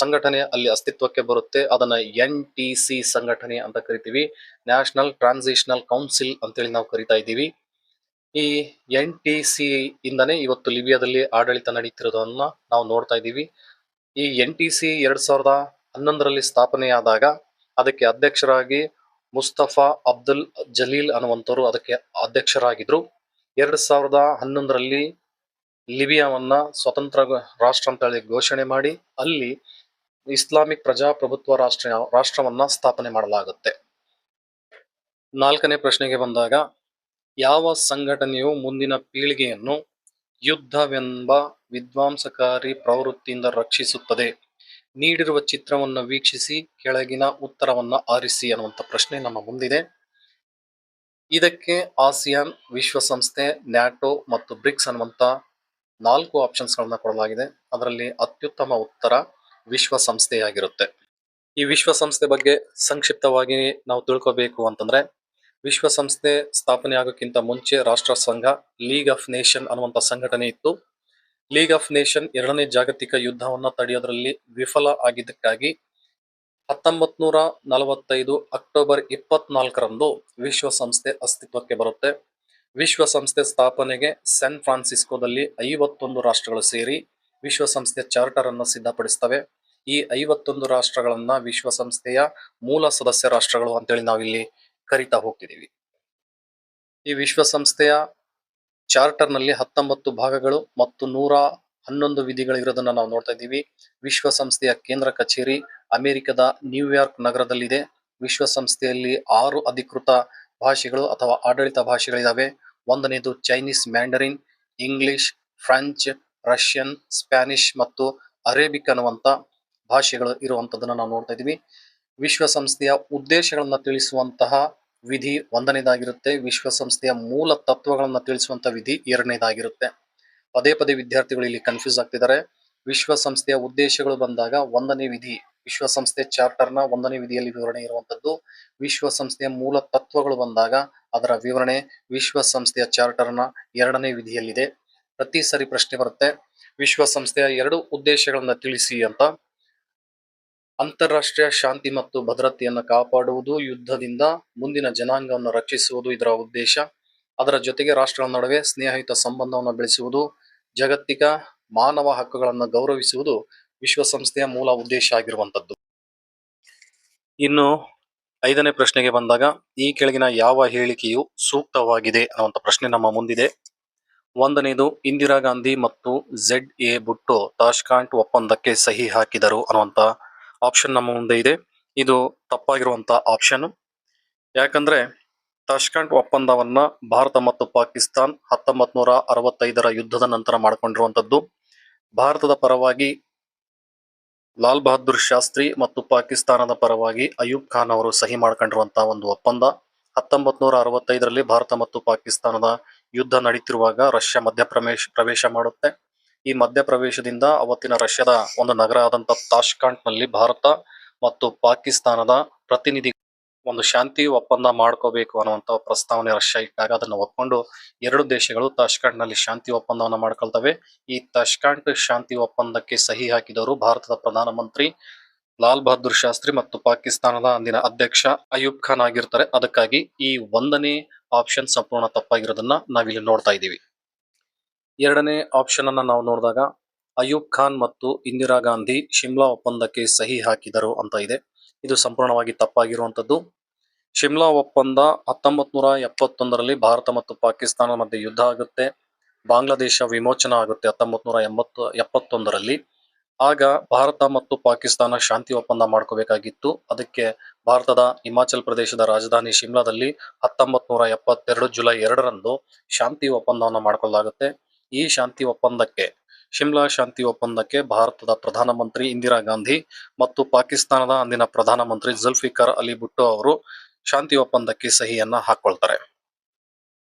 ಸಂಘಟನೆ ಅಲ್ಲಿ ಅಸ್ತಿತ್ವಕ್ಕೆ ಬರುತ್ತೆ. ಅದನ್ನ NTC ಸಂಘಟನೆ ಅಂತ ಕರಿತೀವಿ, ನ್ಯಾಷನಲ್ ಟ್ರಾನ್ಸಿಷನಲ್ ಕೌನ್ಸಿಲ್ ಅಂತೇಳಿ ನಾವು ಕರಿತಾ ಇದ್ದೀವಿ. ಈ NTC ಇಂದನೇ ಇವತ್ತು ಲಿಬಿಯಾದಲ್ಲಿ ಆಡಳಿತ ನಡೀತಿರೋದನ್ನ ನಾವು ನೋಡ್ತಾ ಇದ್ದೀವಿ. ಈ NTC 2011ರಲ್ಲಿ ಸ್ಥಾಪನೆಯಾದಾಗ ಅದಕ್ಕೆ ಅಧ್ಯಕ್ಷರಾಗಿ ಮುಸ್ತಫಾ ಅಬ್ದುಲ್ ಜಲೀಲ್ ಅನ್ನುವಂಥವ್ರು ಅದಕ್ಕೆ ಅಧ್ಯಕ್ಷರಾಗಿದ್ರು. 2011ರಲ್ಲಿ ಲಿಬಿಯಾವನ್ನ ಸ್ವತಂತ್ರ ರಾಷ್ಟ್ರ ಅಂತ ಹೇಳಿ ಘೋಷಣೆ ಮಾಡಿ ಅಲ್ಲಿ ಇಸ್ಲಾಮಿಕ್ ಪ್ರಜಾಪ್ರಭುತ್ವ ರಾಷ್ಟ್ರವನ್ನ ಸ್ಥಾಪನೆ ಮಾಡಲಾಗುತ್ತೆ. 4ನೇ ಪ್ರಶ್ನೆಗೆ ಬಂದಾಗ, ಯಾವ ಸಂಘಟನೆಯು ಮುಂದಿನ ಪೀಳಿಗೆಯನ್ನು ಯುದ್ಧವೆಂಬ ವಿಧ್ವಂಸಕಾರಿ ಪ್ರವೃತ್ತಿಯಿಂದ ರಕ್ಷಿಸುತ್ತದೆ? ನೀಡಿರುವ ಚಿತ್ರವನ್ನು ವೀಕ್ಷಿಸಿ ಕೆಳಗಿನ ಉತ್ತರವನ್ನ ಆರಿಸಿ ಅನ್ನುವಂಥ ಪ್ರಶ್ನೆ ನಮ್ಮ ಮುಂದಿದೆ. ಇದಕ್ಕೆ ಆಸಿಯಾನ್, ವಿಶ್ವಸಂಸ್ಥೆ, ನ್ಯಾಟೋ ಮತ್ತು ಬ್ರಿಕ್ಸ್ ಅನ್ನುವಂಥ 4 ಆಪ್ಷನ್ಸ್ಗಳನ್ನ ಕೊಡಲಾಗಿದೆ. ಅದರಲ್ಲಿ ಅತ್ಯುತ್ತಮ ಉತ್ತರ ವಿಶ್ವಸಂಸ್ಥೆಯಾಗಿರುತ್ತೆ. ಈ ವಿಶ್ವಸಂಸ್ಥೆ ಬಗ್ಗೆ ಸಂಕ್ಷಿಪ್ತವಾಗಿ ನಾವು ತಿಳ್ಕೋಬೇಕು ಅಂತಂದ್ರೆ, ವಿಶ್ವಸಂಸ್ಥೆ ಸ್ಥಾಪನೆ ಆಗೋಕ್ಕಿಂತ ಮುಂಚೆ ರಾಷ್ಟ್ರ ಸಂಘ ಲೀಗ್ ಆಫ್ ನೇಷನ್ ಅನ್ನುವಂಥ ಸಂಘಟನೆ ಇತ್ತು. ಲೀಗ್ ಆಫ್ ನೇಷನ್ 2ನೇ ಜಾಗತಿಕ ಯುದ್ಧವನ್ನ ತಡೆಯೋದ್ರಲ್ಲಿ ವಿಫಲ ಆಗಿದ್ದಕ್ಕಾಗಿ 1945 ಅಕ್ಟೋಬರ್ 24ರಂದು ವಿಶ್ವಸಂಸ್ಥೆ ಅಸ್ತಿತ್ವಕ್ಕೆ ಬರುತ್ತೆ. ವಿಶ್ವಸಂಸ್ಥೆ ಸ್ಥಾಪನೆಗೆ ಸ್ಯಾನ್ ಫ್ರಾನ್ಸಿಸ್ಕೋದಲ್ಲಿ 51 ರಾಷ್ಟ್ರಗಳು ಸೇರಿ ವಿಶ್ವಸಂಸ್ಥೆ ಚಾರ್ಟರ್ ಅನ್ನು ಸಿದ್ಧಪಡಿಸ್ತವೆ. ಈ 51 ರಾಷ್ಟ್ರಗಳನ್ನ ವಿಶ್ವಸಂಸ್ಥೆಯ ಮೂಲ ಸದಸ್ಯ ರಾಷ್ಟ್ರಗಳು ಅಂತೇಳಿ ನಾವಿಲ್ಲಿ ಕರಿತಾ ಹೋಗ್ತಿದೀವಿ. ಈ ವಿಶ್ವಸಂಸ್ಥೆಯ ಚಾರ್ಟರ್ ನಲ್ಲಿ 19 ಭಾಗಗಳು ಮತ್ತು 111 ವಿಧಿಗಳಿರೋದನ್ನ ನಾವು ನೋಡ್ತಾ ಇದ್ದೀವಿ. ವಿಶ್ವಸಂಸ್ಥೆಯ ಕೇಂದ್ರ ಕಚೇರಿ ಅಮೆರಿಕದ ನ್ಯೂಯಾರ್ಕ್ ನಗರದಲ್ಲಿದೆ. ವಿಶ್ವಸಂಸ್ಥೆಯಲ್ಲಿ 6 ಅಧಿಕೃತ ಭಾಷೆಗಳು ಅಥವಾ ಆಡಳಿತ ಭಾಷೆಗಳಿದಾವೆ. 1ನೇದು Chinese Mandarin, English, French, Russian, Spanish ಮತ್ತು ಅರೇಬಿಕ್ ಅನ್ನುವಂಥ ಭಾಷೆಗಳು ಇರುವಂತದನ್ನ ನಾವು ನೋಡ್ತಾ ಇದ್ದೀವಿ. ವಿಶ್ವಸಂಸ್ಥೆಯ ಉದ್ದೇಶಗಳನ್ನ ತಿಳಿಸುವಂತಹ ವಿಧಿ 1ನೇದಾಗಿರುತ್ತೆ. ವಿಶ್ವಸಂಸ್ಥೆಯ ಮೂಲ ತತ್ವಗಳನ್ನ ತಿಳಿಸುವಂತ ವಿಧಿ 2ನೇದಾಗಿರುತ್ತೆ. ಪದೇ ಪದೇ ವಿದ್ಯಾರ್ಥಿಗಳು ಇಲ್ಲಿ ಕನ್ಫ್ಯೂಸ್ ಆಗ್ತಿದ್ದಾರೆ. ವಿಶ್ವಸಂಸ್ಥೆಯ ಉದ್ದೇಶಗಳು ಬಂದಾಗ 1ನೇ ವಿಧಿ ವಿಶ್ವಸಂಸ್ಥೆ ಚಾರ್ಟರ್ನ 1ನೇ ವಿಧಿಯಲ್ಲಿ ವಿವರಣೆ ಇರುವಂತದ್ದು. ವಿಶ್ವಸಂಸ್ಥೆಯ ಮೂಲ ತತ್ವಗಳು ಬಂದಾಗ ಅದರ ವಿವರಣೆ ವಿಶ್ವಸಂಸ್ಥೆಯ ಚಾರ್ಟರ್ನ 2ನೇ ವಿಧಿಯಲ್ಲಿದೆ. ಪ್ರತಿ ಸರಿ ಪ್ರಶ್ನೆ ಬರುತ್ತೆ, ವಿಶ್ವಸಂಸ್ಥೆಯ 2 ಉದ್ದೇಶಗಳನ್ನ ತಿಳಿಸಿ ಅಂತ. ಅಂತಾರಾಷ್ಟ್ರೀಯ ಶಾಂತಿ ಮತ್ತು ಭದ್ರತೆಯನ್ನು ಕಾಪಾಡುವುದು, ಯುದ್ಧದಿಂದ ಮುಂದಿನ ಜನಾಂಗವನ್ನು ರಕ್ಷಿಸುವುದು ಇದರ ಉದ್ದೇಶ. ಅದರ ಜೊತೆಗೆ ರಾಷ್ಟ್ರಗಳ ನಡುವೆ ಸ್ನೇಹಯುತ ಸಂಬಂಧವನ್ನು ಬೆಳೆಸುವುದು, ಜಾಗತಿಕ ಮಾನವ ಹಕ್ಕುಗಳನ್ನು ಗೌರವಿಸುವುದು ವಿಶ್ವಸಂಸ್ಥೆಯ ಮೂಲ ಉದ್ದೇಶ ಆಗಿರುವಂತದ್ದು. ಇನ್ನು 5ನೇ ಪ್ರಶ್ನೆಗೆ ಬಂದಾಗ, ಈ ಕೆಳಗಿನ ಯಾವ ಹೇಳಿಕೆಯು ಸೂಕ್ತವಾಗಿದೆ ಅನ್ನುವಂಥ ಪ್ರಶ್ನೆ ನಮ್ಮ ಮುಂದಿದೆ. 1ನೇದು ಇಂದಿರಾ ಗಾಂಧಿ ಮತ್ತು ZA ಬುಟ್ಟೋ ತಾಷ್ಕೆಂಟ್ ಒಪ್ಪಂದಕ್ಕೆ ಸಹಿ ಹಾಕಿದರು ಅನ್ನುವಂಥ ಆಪ್ಷನ್ ನಮ್ಮ ಮುಂದೆ ಇದೆ. ಇದು ತಪ್ಪಾಗಿರುವಂತ ಆಪ್ಷನ್. ಯಾಕಂದ್ರೆ ತಾಷ್ಕೆಂಟ್ ಒಪ್ಪಂದವನ್ನ ಭಾರತ ಮತ್ತು ಪಾಕಿಸ್ತಾನ್ 1965ರ ಯುದ್ಧದ ನಂತರ ಮಾಡ್ಕೊಂಡಿರುವಂತದ್ದು. ಭಾರತದ ಪರವಾಗಿ ಲಾಲ್ ಬಹದ್ದೂರ್ ಶಾಸ್ತ್ರಿ ಮತ್ತು ಪಾಕಿಸ್ತಾನದ ಪರವಾಗಿ ಅಯೂಬ್ ಖಾನ್ ಅವರು ಸಹಿ ಮಾಡ್ಕೊಂಡಿರುವಂತಹ ಒಂದು ಒಪ್ಪಂದ. 1965ರಲ್ಲಿ ಭಾರತ ಮತ್ತು ಪಾಕಿಸ್ತಾನದ ಯುದ್ಧ ನಡೀತಿರುವಾಗ ರಷ್ಯಾ ಪ್ರವೇಶ ಮಾಡುತ್ತೆ. ಈ ಮಧ್ಯಪ್ರವೇಶದಿಂದ ಅವತ್ತಿನ ರಷ್ಯಾದ ಒಂದು ನಗರ ಆದಂತ ತಾಷ್ಕೆಂಟ್ ನಲ್ಲಿ ಭಾರತ ಮತ್ತು ಪಾಕಿಸ್ತಾನದ ಪ್ರತಿನಿಧಿ ಒಂದು ಶಾಂತಿ ಒಪ್ಪಂದ ಮಾಡ್ಕೋಬೇಕು ಅನ್ನುವಂತ ಪ್ರಸ್ತಾವನೆ ರಷ್ಯಾ ಇಟ್ಟಾಗ ಅದನ್ನು ಒಪ್ಕೊಂಡು 2 ದೇಶಗಳು ತಾಷ್ಕೆಂಟ್ ನಲ್ಲಿ ಶಾಂತಿ ಒಪ್ಪಂದವನ್ನ ಮಾಡ್ಕೊಳ್ತವೆ. ಈ ತಾಷ್ಕೆಂಟ್ ಶಾಂತಿ ಒಪ್ಪಂದಕ್ಕೆ ಸಹಿ ಹಾಕಿದವರು ಭಾರತದ ಪ್ರಧಾನಮಂತ್ರಿ ಲಾಲ್ ಬಹದ್ದೂರ್ ಶಾಸ್ತ್ರಿ ಮತ್ತು ಪಾಕಿಸ್ತಾನದ ಅಂದಿನ ಅಧ್ಯಕ್ಷ ಅಯೂಬ್ ಖಾನ್ ಆಗಿರ್ತಾರೆ. ಅದಕ್ಕಾಗಿ ಈ 1ನೇ ಆಪ್ಷನ್ ಸಂಪೂರ್ಣ ತಪ್ಪಾಗಿರೋದನ್ನ ನಾವಿಲ್ಲಿ ನೋಡ್ತಾ ಇದ್ದೀವಿ. 2ನೇ ಆಪ್ಷನ್ ಅನ್ನ ನಾವು ನೋಡಿದಾಗ ಅಯೂಬ್ ಖಾನ್ ಮತ್ತು ಇಂದಿರಾ ಗಾಂಧಿ ಶಿಮ್ಲಾ ಒಪ್ಪಂದಕ್ಕೆ ಸಹಿ ಹಾಕಿದರು ಅಂತ ಇದೆ. ಇದು ಸಂಪೂರ್ಣವಾಗಿ ತಪ್ಪಾಗಿರುವಂತದ್ದು. ಶಿಮ್ಲಾ ಒಪ್ಪಂದ 1971ರಲ್ಲಿ ಭಾರತ ಮತ್ತು ಪಾಕಿಸ್ತಾನ ಮಧ್ಯೆ ಯುದ್ಧ ಆಗುತ್ತೆ. ಬಾಂಗ್ಲಾದೇಶ ವಿಮೋಚನಾ ಆಗುತ್ತೆ 1971ರಲ್ಲಿ. ಆಗ ಭಾರತ ಮತ್ತು ಪಾಕಿಸ್ತಾನ ಶಾಂತಿ ಒಪ್ಪಂದ ಮಾಡ್ಕೋಬೇಕಾಗಿತ್ತು. ಅದಕ್ಕೆ ಭಾರತದ ಹಿಮಾಚಲ್ ಪ್ರದೇಶದ ರಾಜಧಾನಿ ಶಿಮ್ಲಾದಲ್ಲಿ 1972 ಜುಲೈ 2ರಂದು ಶಾಂತಿ ಒಪ್ಪಂದವನ್ನ ಮಾಡ್ಕೊಳ್ಳಲಾಗುತ್ತೆ. ಈ ಶಾಂತಿ ಒಪ್ಪಂದಕ್ಕೆ ಶಿಮ್ಲಾ ಶಾಂತಿ ಒಪ್ಪಂದಕ್ಕೆ ಭಾರತದ ಪ್ರಧಾನಮಂತ್ರಿ ಇಂದಿರಾ ಗಾಂಧಿ ಮತ್ತು ಪಾಕಿಸ್ತಾನದ ಅಂದಿನ ಪ್ರಧಾನಮಂತ್ರಿ ಜುಲ್ಫಿಕರ್ ಅಲಿ ಭುಟ್ಟೋ ಅವರು ಶಾಂತಿ ಒಪ್ಪಂದಕ್ಕೆ ಸಹಿಯನ್ನ ಹಾಕೊಳ್ತಾರೆ.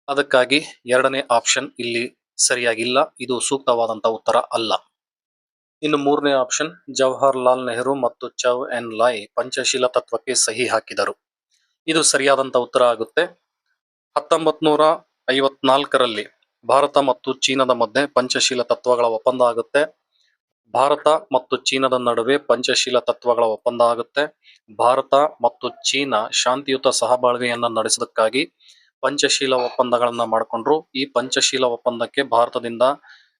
ಅದಕ್ಕಾಗಿ 2ನೇ ಆಪ್ಷನ್ ಇಲ್ಲಿ ಸರಿಯಾಗಿಲ್ಲ. ಇದು ಸೂಕ್ತವಾದಂತ ಉತ್ತರ ಅಲ್ಲ. ಇನ್ನು ಮೂರನೇ ಆಪ್ಷನ್, ಜವಾಹರ್ಲಾಲ್ ನೆಹರು ಮತ್ತು ಚೌ ಎನ್ ಲೈ ಪಂಚಶೀಲ ತತ್ವಕ್ಕೆ ಸಹಿ ಹಾಕಿದರು. ಇದು ಸರಿಯಾದಂತ ಉತ್ತರ ಆಗುತ್ತೆ. 1954ರಲ್ಲಿ ಭಾರತ ಮತ್ತು ಚೀನಾದ ಮಧ್ಯೆ ಪಂಚಶೀಲ ತತ್ವಗಳ ಒಪ್ಪಂದ ಆಗುತ್ತೆ. ಭಾರತ ಮತ್ತು ಚೀನಾದ ನಡುವೆ ಪಂಚಶೀಲ ತತ್ವಗಳ ಒಪ್ಪಂದ ಆಗುತ್ತೆ. ಭಾರತ ಮತ್ತು ಚೀನಾ ಶಾಂತಿಯುತ ಸಹಬಾಳ್ವೆಯನ್ನ ನಡೆಸೋದಕ್ಕಾಗಿ ಪಂಚಶೀಲ ಒಪ್ಪಂದಗಳನ್ನ ಮಾಡಿಕೊಂಡ್ರು. ಈ ಪಂಚಶೀಲ ಒಪ್ಪಂದಕ್ಕೆ ಭಾರತದಿಂದ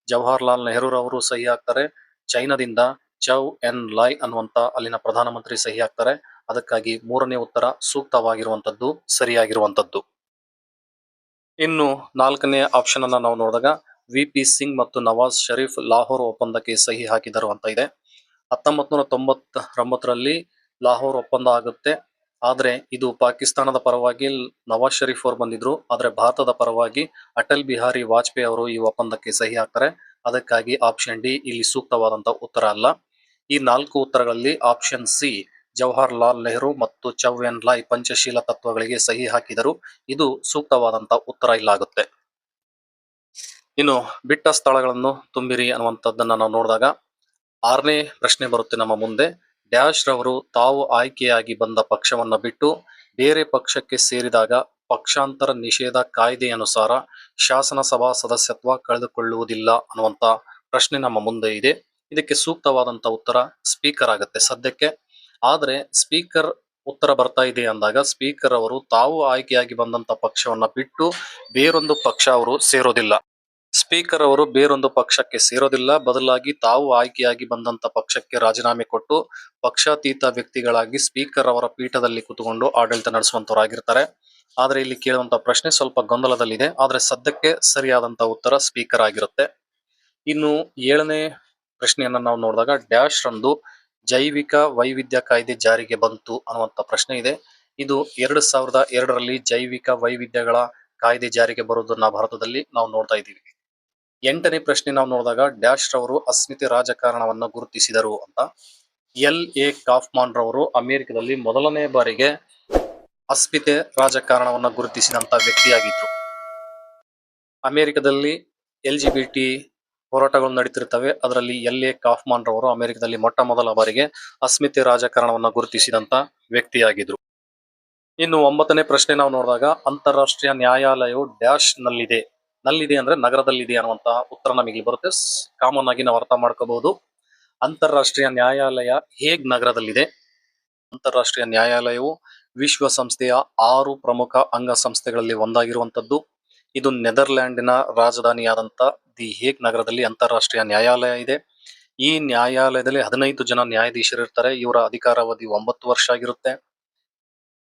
ಜವಾಹರ್ಲಾಲ್ ನೆಹರೂರವರು ಸಹಿ ಹಾಕ್ತಾರೆ. ಚೈನಾದಿಂದ ಚೌ ಎನ್ ಲೈ ಅನ್ನುವಂತ ಅಲ್ಲಿನ ಪ್ರಧಾನಮಂತ್ರಿ ಸಹಿ ಹಾಕ್ತಾರೆ. ಅದಕ್ಕಾಗಿ ಮೂರನೇ ಉತ್ತರ ಸೂಕ್ತವಾಗಿರುವಂತದ್ದು, ಸರಿಯಾಗಿರುವಂತದ್ದು. ಇನ್ನು ನಾಲ್ಕನೇ ಆಪ್ಷನ್ ಅನ್ನ ನಾವು ನೋಡಿದಾಗ ವಿ ಪಿ ಸಿಂಗ್ ಮತ್ತು ನವಾಜ್ ಶರೀಫ್ ಲಾಹೋರ್ ಒಪ್ಪಂದಕ್ಕೆ ಸಹಿ ಹಾಕಿದರು ಅಂತ ಇದೆ. 1999ರಲ್ಲಿ ಲಾಹೋರ್ ಒಪ್ಪಂದ ಆಗುತ್ತೆ. ಆದ್ರೆ ಇದು ಪಾಕಿಸ್ತಾನದ ಪರವಾಗಿ ನವಾಜ್ ಶರೀಫ್ ಅವರು ಬಂದಿದ್ರು. ಆದ್ರೆ ಭಾರತದ ಪರವಾಗಿ ಅಟಲ್ ಬಿಹಾರಿ ವಾಜಪೇಯಿ ಅವರು ಈ ಒಪ್ಪಂದಕ್ಕೆ ಸಹಿ ಹಾಕ್ತಾರೆ. ಅದಕ್ಕಾಗಿ ಆಪ್ಷನ್ ಡಿ ಇಲ್ಲಿ ಸೂಕ್ತವಾದಂತ ಉತ್ತರ ಅಲ್ಲ. ಈ 4 ಉತ್ತರಗಳಲ್ಲಿ ಆಪ್ಷನ್ ಸಿ, ಜವಾಹರ್ಲಾಲ್ ನೆಹರು ಮತ್ತು ಚೌ ಎನ್ ಲೈ ಪಂಚಶೀಲ ತತ್ವಗಳಿಗೆ ಸಹಿ ಹಾಕಿದರು, ಇದು ಸೂಕ್ತವಾದಂತ ಉತ್ತರ ಇಲ್ಲಾಗುತ್ತೆ. ಇನ್ನು ಬಿಟ್ಟ ಸ್ಥಳಗಳನ್ನು ತುಂಬಿರಿ ಅನ್ನುವಂಥದ್ದನ್ನ ನಾವು ನೋಡಿದಾಗ 6ನೇ ಪ್ರಶ್ನೆ ಬರುತ್ತೆ ನಮ್ಮ ಮುಂದೆ. ಡ್ಯಾಶ್ ರವರು ತಾವು ಆಯ್ಕೆಯಾಗಿ ಬಂದ ಪಕ್ಷವನ್ನ ಬಿಟ್ಟು ಬೇರೆ ಪಕ್ಷಕ್ಕೆ ಸೇರಿದಾಗ ಪಕ್ಷಾಂತರ ನಿಷೇಧ ಕಾಯ್ದೆ ಅನುಸಾರ ಶಾಸನಸಭಾ ಸದಸ್ಯತ್ವ ಕಳೆದುಕೊಳ್ಳುವುದಿಲ್ಲ ಅನ್ನುವಂತ ಪ್ರಶ್ನೆ ನಮ್ಮ ಮುಂದೆ ಇದೆ. ಇದಕ್ಕೆ ಸೂಕ್ತವಾದಂತ ಉತ್ತರ ಸ್ಪೀಕರ್ ಆಗುತ್ತೆ ಸದ್ಯಕ್ಕೆ. ಆದ್ರೆ ಸ್ಪೀಕರ್ ಉತ್ತರ ಬರ್ತಾ ಇದೆ ಅಂದಾಗ ಸ್ಪೀಕರ್ ಅವರು ತಾವು ಆಯ್ಕೆಯಾಗಿ ಬಂದಂತ ಪಕ್ಷವನ್ನ ಬಿಟ್ಟು ಬೇರೊಂದು ಪಕ್ಷ ಅವರು ಸೇರೋದಿಲ್ಲ. ಸ್ಪೀಕರ್ ಅವರು ಬೇರೊಂದು ಪಕ್ಷಕ್ಕೆ ಸೇರೋದಿಲ್ಲ, ಬದಲಾಗಿ ತಾವು ಆಯ್ಕೆಯಾಗಿ ಬಂದಂತ ಪಕ್ಷಕ್ಕೆ ರಾಜೀನಾಮೆ ಕೊಟ್ಟು ಪಕ್ಷಾತೀತ ವ್ಯಕ್ತಿಗಳಾಗಿ ಸ್ಪೀಕರ್ ಅವರ ಪೀಠದಲ್ಲಿ ಕೂತ್ಕೊಂಡು ಆಡಳಿತ ನಡೆಸುವಂತವರಾಗಿರ್ತಾರೆ. ಆದ್ರೆ ಇಲ್ಲಿ ಕೇಳುವಂತ ಪ್ರಶ್ನೆ ಸ್ವಲ್ಪ ಗೊಂದಲದಲ್ಲಿದೆ. ಆದ್ರೆ ಸದ್ಯಕ್ಕೆ ಸರಿಯಾದಂತ ಉತ್ತರ ಸ್ಪೀಕರ್ ಆಗಿರುತ್ತೆ. ಇನ್ನು 7ನೇ ಪ್ರಶ್ನೆಯನ್ನ ನಾವು ನೋಡಿದಾಗ ಡ್ಯಾಶ್ ರಂದು ಜೈವಿಕ ವೈವಿಧ್ಯ ಕಾಯ್ದೆ ಜಾರಿಗೆ ಬಂತು ಅನ್ನುವಂತ ಪ್ರಶ್ನೆ ಇದೆ. ಇದು 2002ರಲ್ಲಿ ಜೈವಿಕ ವೈವಿಧ್ಯಗಳ ಕಾಯ್ದೆ ಜಾರಿಗೆ ಬರುವುದನ್ನ ಭಾರತದಲ್ಲಿ ನಾವು ನೋಡ್ತಾ ಇದ್ದೀವಿ. 8ನೇ ಪ್ರಶ್ನೆ ನಾವು ನೋಡಿದಾಗ ಡ್ಯಾಶ್ ರವರು ಅಸ್ಮಿತೆ ರಾಜಕಾರಣವನ್ನ ಗುರುತಿಸಿದರು ಅಂತ. ಎಲ್ ಎ ಕಾಫ್ಮಾನ್ ರವರು ಅಮೆರಿಕದಲ್ಲಿ ಮೊದಲನೇ ಬಾರಿಗೆ ಅಸ್ಮಿತೆ ರಾಜಕಾರಣವನ್ನ ಗುರುತಿಸಿದಂತ ವ್ಯಕ್ತಿಯಾಗಿದ್ರು. ಅಮೆರಿಕದಲ್ಲಿ LGBT ಹೋರಾಟಗಳು ನಡೀತಿರ್ತವೆ. ಅದರಲ್ಲಿ ಎಲ್ ಎ ಕಾಫ್ಮಾನ್ ರವರು ಅಮೆರಿಕದಲ್ಲಿ ಮೊಟ್ಟ ಮೊದಲ ಬಾರಿಗೆ ಅಸ್ಮಿತೆ ರಾಜಕಾರಣವನ್ನ ಗುರುತಿಸಿದಂತ ವ್ಯಕ್ತಿಯಾಗಿದ್ರು. ಇನ್ನು 9ನೇ ಪ್ರಶ್ನೆ ನಾವು ನೋಡಿದಾಗ ಅಂತಾರಾಷ್ಟ್ರೀಯ ನ್ಯಾಯಾಲಯವು ಡ್ಯಾಶ್ ನಲ್ಲಿದೆ ಅಂದ್ರೆ ನಗರದಲ್ಲಿದೆ ಅನ್ನುವಂತ ಉತ್ತರ ನಮಗೆ ಬರುತ್ತೆ. ಕಾಮನ್ ಆಗಿ ನಾವು ಅರ್ಥ ಮಾಡ್ಕೋಬಹುದು. ಅಂತಾರಾಷ್ಟ್ರೀಯ ನ್ಯಾಯಾಲಯ ಹೇಗ್ ನಗರದಲ್ಲಿದೆ. ಅಂತಾರಾಷ್ಟ್ರೀಯ ನ್ಯಾಯಾಲಯವು ವಿಶ್ವಸಂಸ್ಥೆಯ 6 ಪ್ರಮುಖ ಅಂಗ ಸಂಸ್ಥೆಗಳಲ್ಲಿ ಒಂದಾಗಿರುವಂತದ್ದು. ಇದು ನೆದರ್ಲ್ಯಾಂಡಿನ ರಾಜಧಾನಿಯಾದಂತ ದಿ ಹೇಗ್ ನಗರದಲ್ಲಿ ಅಂತಾರಾಷ್ಟ್ರೀಯ ನ್ಯಾಯಾಲಯ ಇದೆ. ಈ ನ್ಯಾಯಾಲಯದಲ್ಲಿ 15 ಜನ ನ್ಯಾಯಾಧೀಶರು ಇರ್ತಾರೆ. ಇವರ ಅಧಿಕಾರಾವಧಿ 9 ವರ್ಷ ಆಗಿರುತ್ತೆ.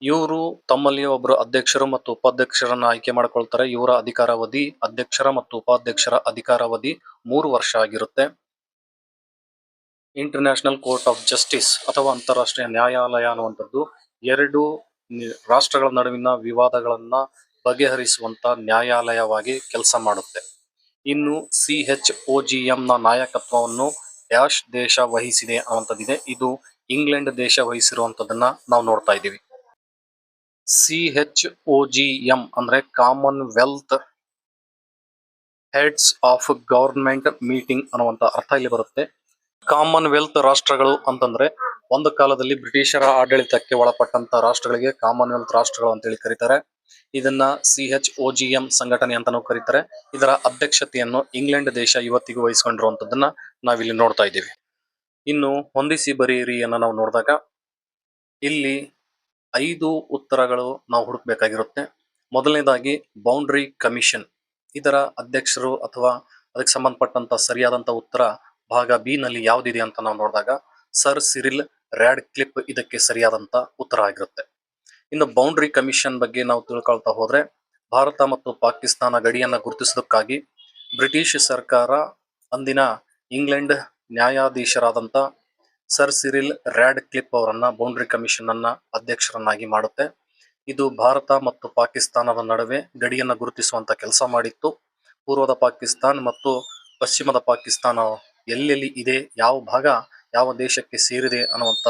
ಇವರು ತಮ್ಮಲ್ಲಿ ಒಬ್ಬರು ಅಧ್ಯಕ್ಷರು ಮತ್ತು ಉಪಾಧ್ಯಕ್ಷರನ್ನ ಆಯ್ಕೆ ಮಾಡ್ಕೊಳ್ತಾರೆ. ಇವರ ಅಧಿಕಾರಾವಧಿ, ಅಧ್ಯಕ್ಷರ ಮತ್ತು ಉಪಾಧ್ಯಕ್ಷರ ಅಧಿಕಾರಾವಧಿ 3 ವರ್ಷ ಆಗಿರುತ್ತೆ. ಇಂಟರ್ನ್ಯಾಷನಲ್ ಕೋರ್ಟ್ ಆಫ್ ಜಸ್ಟಿಸ್ ಅಥವಾ ಅಂತಾರಾಷ್ಟ್ರೀಯ ನ್ಯಾಯಾಲಯ ಅನ್ನುವಂಥದ್ದು 2 ರಾಷ್ಟ್ರಗಳ ನಡುವಿನ ವಿವಾದಗಳನ್ನ ಬಗೆಹರಿಸುವಂತ ನ್ಯಾಯಾಲಯವಾಗಿ ಕೆಲಸ ಮಾಡುತ್ತೆ. ಇನ್ನು CHOGM ನ ನಾಯಕತ್ವವನ್ನು ಡ್ಯಾಶ್ ದೇಶ ವಹಿಸಿದೆ ಅನ್ನುವಂಥದ್ದಿದೆ. ಇದು ಇಂಗ್ಲೆಂಡ್ ದೇಶ ವಹಿಸಿರುವಂತದನ್ನ ನಾವು ನೋಡ್ತಾ ಇದ್ದೀವಿ. CHOGM ಅಂದ್ರೆ Commonwealth heads of government meeting ಅನ್ನುವಂತ ಅರ್ಥ ಇಲ್ಲಿ ಬರುತ್ತೆ. ಕಾಮನ್ವೆಲ್ತ್ ರಾಷ್ಟ್ರಗಳು ಅಂತಂದ್ರೆ ಒಂದು ಕಾಲದಲ್ಲಿ ಬ್ರಿಟಿಷರ ಆಡಳಿತಕ್ಕೆ ಒಳಪಟ್ಟಂತ ರಾಷ್ಟ್ರಗಳಿಗೆ ಕಾಮನ್ವೆಲ್ತ್ ರಾಷ್ಟ್ರಗಳು ಅಂತೇಳಿ ಕರೀತಾರೆ. ಇದನ್ನ CHOGM ಸಂಘಟನೆ ಅಂತಾನೂ ಕರೀತಾರೆ. ಇದರ ಅಧ್ಯಕ್ಷತೆಯನ್ನು ಇಂಗ್ಲೆಂಡ್ ದೇಶ ಇವತ್ತಿಗೂ ವಹಿಸಿಕೊಂಡಿರುವಂತದನ್ನ ನಾವಿಲ್ಲಿ ನೋಡ್ತಾ ಇದ್ದೀವಿ. ಇನ್ನು ಹೊಂದಿಸಿ ಬರೆಯಿರಿ ಅನ್ನ ನಾವು ನೋಡಿದಾಗ ಇಲ್ಲಿ 5 ಉತ್ತರಗಳು ನಾವು ಹುಡುಕ್ಬೇಕಾಗಿರುತ್ತೆ. ಮೊದಲನೇದಾಗಿ ಬೌಂಡ್ರಿ ಕಮಿಷನ್, ಇದರ ಅಧ್ಯಕ್ಷರು ಅಥವಾ ಅದಕ್ಕೆ ಸಂಬಂಧಪಟ್ಟಂತ ಸರಿಯಾದಂತ ಉತ್ತರ ಭಾಗ ಬಿ ನಲ್ಲಿ ಯಾವ್ದಿದೆ ಅಂತ ನಾವು ನೋಡಿದಾಗ ಸರ್ ಸಿರಿಲ್ ರ್ಯಾಡ್ ಕ್ಲಿಪ್ ಇದಕ್ಕೆ ಸರಿಯಾದಂತ ಉತ್ತರ ಆಗಿರುತ್ತೆ. ಇನ್ನು ಬೌಂಡ್ರಿ ಕಮಿಷನ್ ಬಗ್ಗೆ ನಾವು ತಿಳ್ಕೊಳ್ತಾ ಹೋದ್ರೆ ಭಾರತ ಮತ್ತು ಪಾಕಿಸ್ತಾನ ಗಡಿಯನ್ನ ಗುರುತಿಸೋದಕ್ಕಾಗಿ ಬ್ರಿಟಿಷ್ ಸರ್ಕಾರ ಅಂದಿನ ಇಂಗ್ಲೆಂಡ್ ನ್ಯಾಯಾಧೀಶರಾದಂತ ಸರ್ ಸಿರಿಲ್ ರ್ಯಾಡ್ ಕ್ಲಿಪ್ ಅವರನ್ನ ಬೌಂಡ್ರಿ ಕಮಿಷನ್ ಅನ್ನ ಅಧ್ಯಕ್ಷರನ್ನಾಗಿ ಮಾಡುತ್ತೆ. ಇದು ಭಾರತ ಮತ್ತು ಪಾಕಿಸ್ತಾನದ ನಡುವೆ ಗಡಿಯನ್ನ ಗುರುತಿಸುವಂತ ಕೆಲಸ ಮಾಡಿತ್ತು. ಪೂರ್ವದ ಪಾಕಿಸ್ತಾನ ಮತ್ತು ಪಶ್ಚಿಮದ ಪಾಕಿಸ್ತಾನ ಎಲ್ಲೆಲ್ಲಿ ಇದೆ, ಯಾವ ಭಾಗ ಯಾವ ದೇಶಕ್ಕೆ ಸೇರಿದೆ ಅನ್ನುವಂತ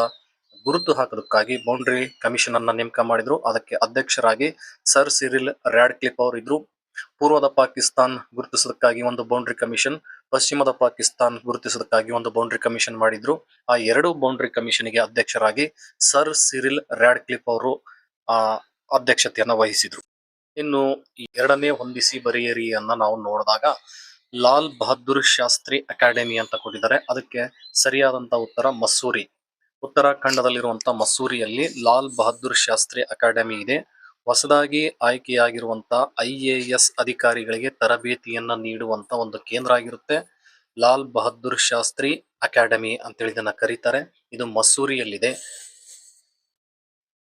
ಗುರುತು ಹಾಕೋದಕ್ಕಾಗಿ ಬೌಂಡ್ರಿ ಕಮಿಷನ್ ಅನ್ನ ನೇಮಕ ಮಾಡಿದ್ರು. ಅದಕ್ಕೆ ಅಧ್ಯಕ್ಷರಾಗಿ ಸರ್ ಸಿರಿಲ್ ರ್ಯಾಡ್ ಕ್ಲಿಪ್ ಅವರು ಇದ್ರು. ಪೂರ್ವದ ಪಾಕಿಸ್ತಾನ್ ಗುರುತಿಸೋದಕ್ಕಾಗಿ ಒಂದು ಬೌಂಡ್ರಿ ಕಮಿಷನ್, ಪಶ್ಚಿಮದ ಪಾಕಿಸ್ತಾನ್ ಗುರುತಿಸೋದಕ್ಕಾಗಿ ಒಂದು ಬೌಂಡ್ರಿ ಕಮಿಷನ್ ಮಾಡಿದ್ರು. ಆ ಎರಡು ಬೌಂಡ್ರಿ ಕಮಿಷನ್ಗೆ ಅಧ್ಯಕ್ಷರಾಗಿ ಸರ್ ಸಿರಿಲ್ ರ್ಯಾಡ್ಕ್ಲಿಫ್ ಅವರು ಅಧ್ಯಕ್ಷತೆಯನ್ನ ವಹಿಸಿದ್ರು. ಇನ್ನು ಎರಡನೇ ಹೊಂದಿಸಿ ಬರೆಯಿರಿಯನ್ನ ನಾವು ನೋಡಿದಾಗ ಲಾಲ್ ಬಹದ್ದೂರ್ ಶಾಸ್ತ್ರಿ ಅಕಾಡೆಮಿ ಅಂತ ಕೊಟ್ಟಿದ್ದಾರೆ. ಅದಕ್ಕೆ ಸರಿಯಾದಂತ ಉತ್ತರ ಮಸೂರಿ. ಉತ್ತರಾಖಂಡದಲ್ಲಿರುವಂತಹ ಮಸೂರಿಯಲ್ಲಿ ಲಾಲ್ ಬಹದ್ದೂರ್ ಶಾಸ್ತ್ರಿ ಅಕಾಡೆಮಿ ಇದೆ. ಹೊಸದಾಗಿ ಆಯ್ಕೆಯಾಗಿರುವಂತ IAS ಅಧಿಕಾರಿಗಳಿಗೆ ತರಬೇತಿಯನ್ನ ನೀಡುವಂತ ಒಂದು ಕೇಂದ್ರ ಆಗಿರುತ್ತೆ ಲಾಲ್ ಬಹದ್ದೂರ್ ಶಾಸ್ತ್ರಿ ಅಕಾಡೆಮಿ ಅಂತೇಳಿ ಇದನ್ನ ಕರೀತಾರೆ. ಇದು ಮಸೂರಿಯಲ್ಲಿದೆ.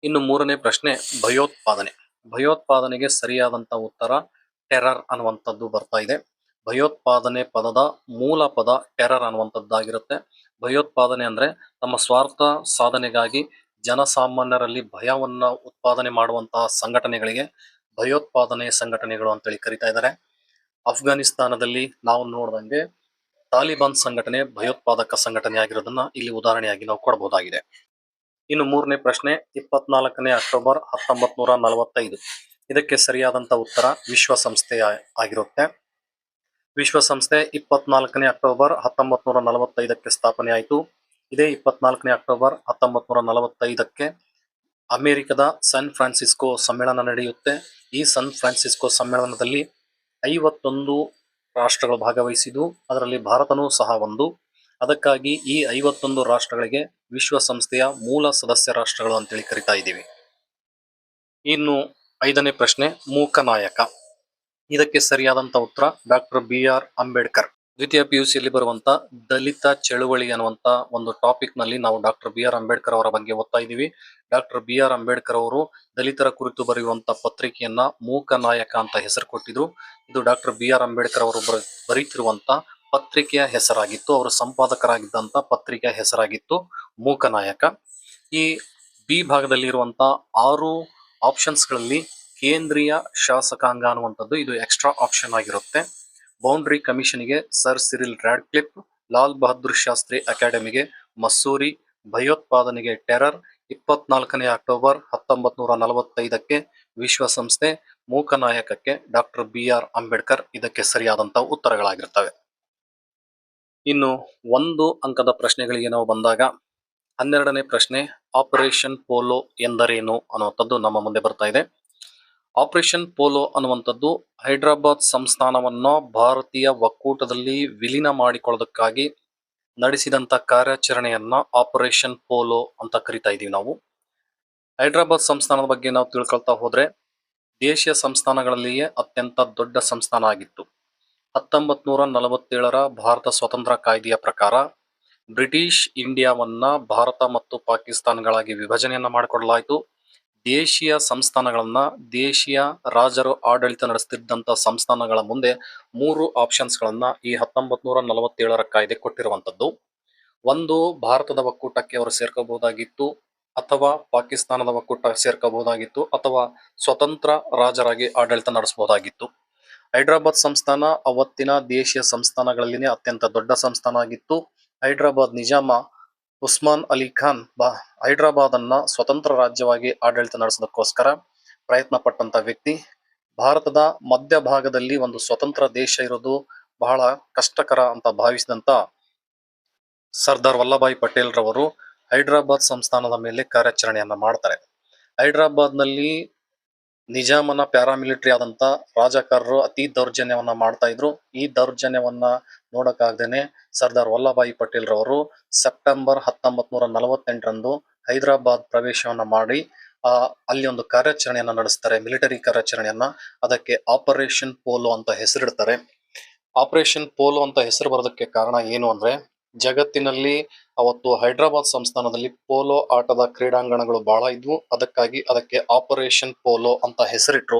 ಇನ್ನು ಮೂರನೇ ಪ್ರಶ್ನೆ ಭಯೋತ್ಪಾದನೆ. ಭಯೋತ್ಪಾದನೆಗೆ ಸರಿಯಾದಂತ ಉತ್ತರ ಟೆರರ್ ಅನ್ನುವಂಥದ್ದು ಬರ್ತಾ ಇದೆ. ಭಯೋತ್ಪಾದನೆ ಪದದ ಮೂಲ ಪದ ಟೆರರ್ ಅನ್ನುವಂಥದ್ದಾಗಿರುತ್ತೆ. ಭಯೋತ್ಪಾದನೆ ಅಂದ್ರೆ ತಮ್ಮ ಸ್ವಾರ್ಥ ಸಾಧನೆಗಾಗಿ ಜನಸಾಮಾನ್ಯರಲ್ಲಿ ಭಯವನ್ನ ಉತ್ಪಾದನೆ ಮಾಡುವಂತಹ ಸಂಘಟನೆಗಳಿಗೆ ಭಯೋತ್ಪಾದನೆ ಸಂಘಟನೆಗಳು ಅಂತೇಳಿ ಕರೀತಾ ಇದ್ದಾರೆ. ಅಫ್ಘಾನಿಸ್ತಾನದಲ್ಲಿ ನಾವು ನೋಡಿದಂಗೆ ತಾಲಿಬಾನ್ ಸಂಘಟನೆ ಭಯೋತ್ಪಾದಕ ಸಂಘಟನೆ ಆಗಿರೋದನ್ನ ಇಲ್ಲಿ ಉದಾಹರಣೆಯಾಗಿ ನಾವು ಕೊಡಬಹುದಾಗಿದೆ. ಇನ್ನು ಮೂರನೇ ಪ್ರಶ್ನೆ 24ನೇ ಅಕ್ಟೋಬರ್ 1945. ಇದಕ್ಕೆ ಸರಿಯಾದಂತ ಉತ್ತರ ವಿಶ್ವಸಂಸ್ಥೆ ಆಗಿರುತ್ತೆ. ವಿಶ್ವಸಂಸ್ಥೆ 24ನೇ ಅಕ್ಟೋಬರ್ 1945ಕ್ಕೆ ಸ್ಥಾಪನೆ ಆಯಿತು. ಇದೇ 24ನೇ ಅಕ್ಟೋಬರ್ 1945ಕ್ಕೆ ಅಮೆರಿಕದ ಸ್ಯಾನ್ ಫ್ರಾನ್ಸಿಸ್ಕೋ ಸಮ್ಮೇಳನ ನಡೆಯುತ್ತೆ. ಈ ಸ್ಯಾನ್ ಫ್ರಾನ್ಸಿಸ್ಕೋ ಸಮ್ಮೇಳನದಲ್ಲಿ 51 ರಾಷ್ಟ್ರಗಳು ಭಾಗವಹಿಸಿದ್ದು, ಅದರಲ್ಲಿ ಭಾರತನೂ ಸಹ ಒಂದು. ಅದಕ್ಕಾಗಿ ಈ 51 ರಾಷ್ಟ್ರಗಳಿಗೆ ವಿಶ್ವಸಂಸ್ಥೆಯ ಮೂಲ ಸದಸ್ಯ ರಾಷ್ಟ್ರಗಳು ಅಂತೇಳಿ ಕರಿತಾ ಇದ್ದೀವಿ. ಇನ್ನು 5ನೇ ಪ್ರಶ್ನೆ ಮೂಕನಾಯಕ. ಇದಕ್ಕೆ ಸರಿಯಾದಂತ ಉತ್ತರ ಡಾಕ್ಟರ್ BR ಅಂಬೇಡ್ಕರ್. ದ್ವಿತೀಯ PUCಯಲ್ಲಿ ಬರುವಂತ ದಲಿತ ಚಳುವಳಿ ಅನ್ನುವಂತ ಒಂದು ಟಾಪಿಕ್ ನಲ್ಲಿ ನಾವು ಡಾಕ್ಟರ್ BR ಅಂಬೇಡ್ಕರ್ ಅವರ ಬಗ್ಗೆ ಓದ್ತಾ ಇದ್ದೀವಿ. ಡಾಕ್ಟರ್ BR ಅಂಬೇಡ್ಕರ್ ಅವರು ದಲಿತರ ಕುರಿತು ಬರೆಯುವಂತ ಪತ್ರಿಕೆಯನ್ನ ಮೂಕನಾಯಕ ಅಂತ ಹೆಸರು ಕೊಟ್ಟಿದ್ರು. ಇದು ಡಾಕ್ಟರ್ BR ಅಂಬೇಡ್ಕರ್ ಅವರು ಬರೀತಿರುವಂತ ಪತ್ರಿಕೆಯ ಹೆಸರಾಗಿತ್ತು. ಅವರು ಸಂಪಾದಕರಾಗಿದ್ದಂತ ಪತ್ರಿಕೆಯ ಹೆಸರಾಗಿತ್ತು ಮೂಕನಾಯಕ. ಈ ಬಿ ಭಾಗದಲ್ಲಿ ಇರುವಂತ 6 ಆಪ್ಷನ್ಸ್ ಗಳಲ್ಲಿ ಕೇಂದ್ರೀಯ ಶಾಸಕಾಂಗ ಅನ್ನುವಂಥದ್ದು ಇದು ಎಕ್ಸ್ಟ್ರಾ ಆಪ್ಷನ್ ಆಗಿರುತ್ತೆ. ಬೌಂಡ್ರಿ ಕಮಿಷನ್ಗೆ Sir Cyril Radcliffe, Lal Bahadur Shastri ಅಕಾಡೆಮಿಗೆ ಮಸೂರಿ, ಭಯೋತ್ಪಾದನೆಗೆ ಟೆರರ್, 24ನೇ ಅಕ್ಟೋಬರ್ 1945ಕ್ಕೆ ವಿಶ್ವಸಂಸ್ಥೆ, ಮೂಕನಾಯಕಕ್ಕೆ ಡಾಕ್ಟರ್ BR ಅಂಬೇಡ್ಕರ್ ಇದಕ್ಕೆ ಸರಿಯಾದಂತ ಉತ್ತರಗಳಾಗಿರ್ತವೆ. ಇನ್ನು 1 ಅಂಕದ ಪ್ರಶ್ನೆಗಳಿಗೆ ನಾವು ಬಂದಾಗ 12ನೇ ಪ್ರಶ್ನೆ ಆಪರೇಷನ್ ಪೋಲೋ ಎಂದರೇನು ಅನ್ನುವಂಥದ್ದು ನಮ್ಮ ಮುಂದೆ ಬರ್ತಾ ಇದೆ. ಆಪರೇಷನ್ ಪೋಲೋ ಅನ್ನುವಂಥದ್ದು ಹೈದರಾಬಾದ್ ಸಂಸ್ಥಾನವನ್ನ ಭಾರತೀಯ ಒಕ್ಕೂಟದಲ್ಲಿ ವಿಲೀನ ಮಾಡಿಕೊಳ್ಳೋದಕ್ಕಾಗಿ ನಡೆಸಿದಂತ ಕಾರ್ಯಾಚರಣೆಯನ್ನ ಆಪರೇಷನ್ ಪೋಲೋ ಅಂತ ಕರಿತಾ ಇದೀವಿ ನಾವು. ಹೈದರಾಬಾದ್ ಸಂಸ್ಥಾನದ ಬಗ್ಗೆ ನಾವು ತಿಳ್ಕೊಳ್ತಾ ಹೋದ್ರೆ ದೇಶೀಯ ಸಂಸ್ಥಾನಗಳಲ್ಲಿಯೇ ಅತ್ಯಂತ ದೊಡ್ಡ ಸಂಸ್ಥಾನ ಆಗಿತ್ತು. 1947ರ ಭಾರತ ಸ್ವತಂತ್ರ ಕಾಯ್ದೆಯ ಪ್ರಕಾರ ಬ್ರಿಟಿಷ್ ಇಂಡಿಯಾವನ್ನ ಭಾರತ ಮತ್ತು ಪಾಕಿಸ್ತಾನಗಳಾಗಿ ವಿಭಜನೆಯನ್ನ ಮಾಡಿಕೊಡಲಾಯಿತು. ದೇಶೀಯ ಸಂಸ್ಥಾನಗಳನ್ನ ದೇಶೀಯ ರಾಜರು ಆಡಳಿತ ನಡೆಸುತ್ತಿದ್ದಂತ ಸಂಸ್ಥಾನಗಳ ಮುಂದೆ 3 ಆಪ್ಷನ್ಸ್ ಗಳನ್ನ ಈ 1947ರ ಕಾಯ್ದೆ ಕೊಟ್ಟಿರುವಂತದ್ದು. ಒಂದು, ಭಾರತದ ಒಕ್ಕೂಟಕ್ಕೆ ಅವರು ಸೇರ್ಕೋಬಹುದಾಗಿತ್ತು, ಅಥವಾ ಪಾಕಿಸ್ತಾನದ ಒಕ್ಕೂಟ ಸೇರ್ಕೋಬಹುದಾಗಿತ್ತು, ಅಥವಾ ಸ್ವತಂತ್ರ ರಾಜರಾಗಿ ಆಡಳಿತ ನಡೆಸಬಹುದಾಗಿತ್ತು. ಹೈದರಾಬಾದ್ ಸಂಸ್ಥಾನ ಅವತ್ತಿನ ದೇಶೀಯ ಸಂಸ್ಥಾನಗಳಲ್ಲಿನೇ ಅತ್ಯಂತ ದೊಡ್ಡ ಸಂಸ್ಥಾನ ಆಗಿತ್ತು. ಹೈದರಾಬಾದ್ ನಿಜಾಮ ಉಸ್ಮಾನ್ ಅಲಿ ಖಾನ್ ಹೈದರಾಬಾದ್ ಅನ್ನ ಸ್ವತಂತ್ರ ರಾಜ್ಯವಾಗಿ ಆಡಳಿತ ನಡೆಸೋದಕ್ಕೋಸ್ಕರ ಪ್ರಯತ್ನ ಪಟ್ಟಂತ ವ್ಯಕ್ತಿ. ಭಾರತದ ಮಧ್ಯ ಭಾಗದಲ್ಲಿ ಒಂದು ಸ್ವತಂತ್ರ ದೇಶ ಇರೋದು ಬಹಳ ಕಷ್ಟಕರ ಅಂತ ಭಾವಿಸಿದಂತ ಸರ್ದಾರ್ ವಲ್ಲಭಾಯ್ ಪಟೇಲ್ ರವರು ಹೈದರಾಬಾದ್ ಸಂಸ್ಥಾನದ ಮೇಲೆ ಕಾರ್ಯಾಚರಣೆಯನ್ನ ಮಾಡ್ತಾರೆ. ಹೈದರಾಬಾದ್ ನಲ್ಲಿ ನಿಜಾಮನ ಪ್ಯಾರಾಮಿಲಿಟರಿ ಆದಂತ ರಾಜಕಾರರು ಅತಿ ದೌರ್ಜನ್ಯವನ್ನ ಮಾಡ್ತಾ ಇದ್ರು. ಈ ದೌರ್ಜನ್ಯವನ್ನ ನೋಡಕ್ಕಾಗ್ದೇನೆ ಸರ್ದಾರ್ ವಲ್ಲಭಾಯ್ ಪಟೇಲ್ ರವರು ಸೆಪ್ಟೆಂಬರ್ 1948ರಂದು ಹೈದರಾಬಾದ್ ಪ್ರವೇಶವನ್ನ ಮಾಡಿ ಅಲ್ಲಿ ಒಂದು ಕಾರ್ಯಾಚರಣೆಯನ್ನ ನಡೆಸ್ತಾರೆ, ಮಿಲಿಟರಿ ಕಾರ್ಯಾಚರಣೆಯನ್ನ. ಅದಕ್ಕೆ ಆಪರೇಷನ್ ಪೋಲೋ ಅಂತ ಹೆಸರಿಡ್ತಾರೆ. ಆಪರೇಷನ್ ಪೋಲೋ ಅಂತ ಹೆಸರು ಬರೋದಕ್ಕೆ ಕಾರಣ ಏನು ಅಂದ್ರೆ, ಜಗತ್ತಿನಲ್ಲಿ ಅವತ್ತು ಹೈದರಾಬಾದ್ ಸಂಸ್ಥಾನದಲ್ಲಿ ಪೋಲೋ ಆಟದ ಕ್ರೀಡಾಂಗಣಗಳು ಬಹಳ ಇದ್ವು. ಅದಕ್ಕಾಗಿ ಅದಕ್ಕೆ ಆಪರೇಷನ್ ಪೋಲೋ ಅಂತ ಹೆಸರಿಟ್ರು.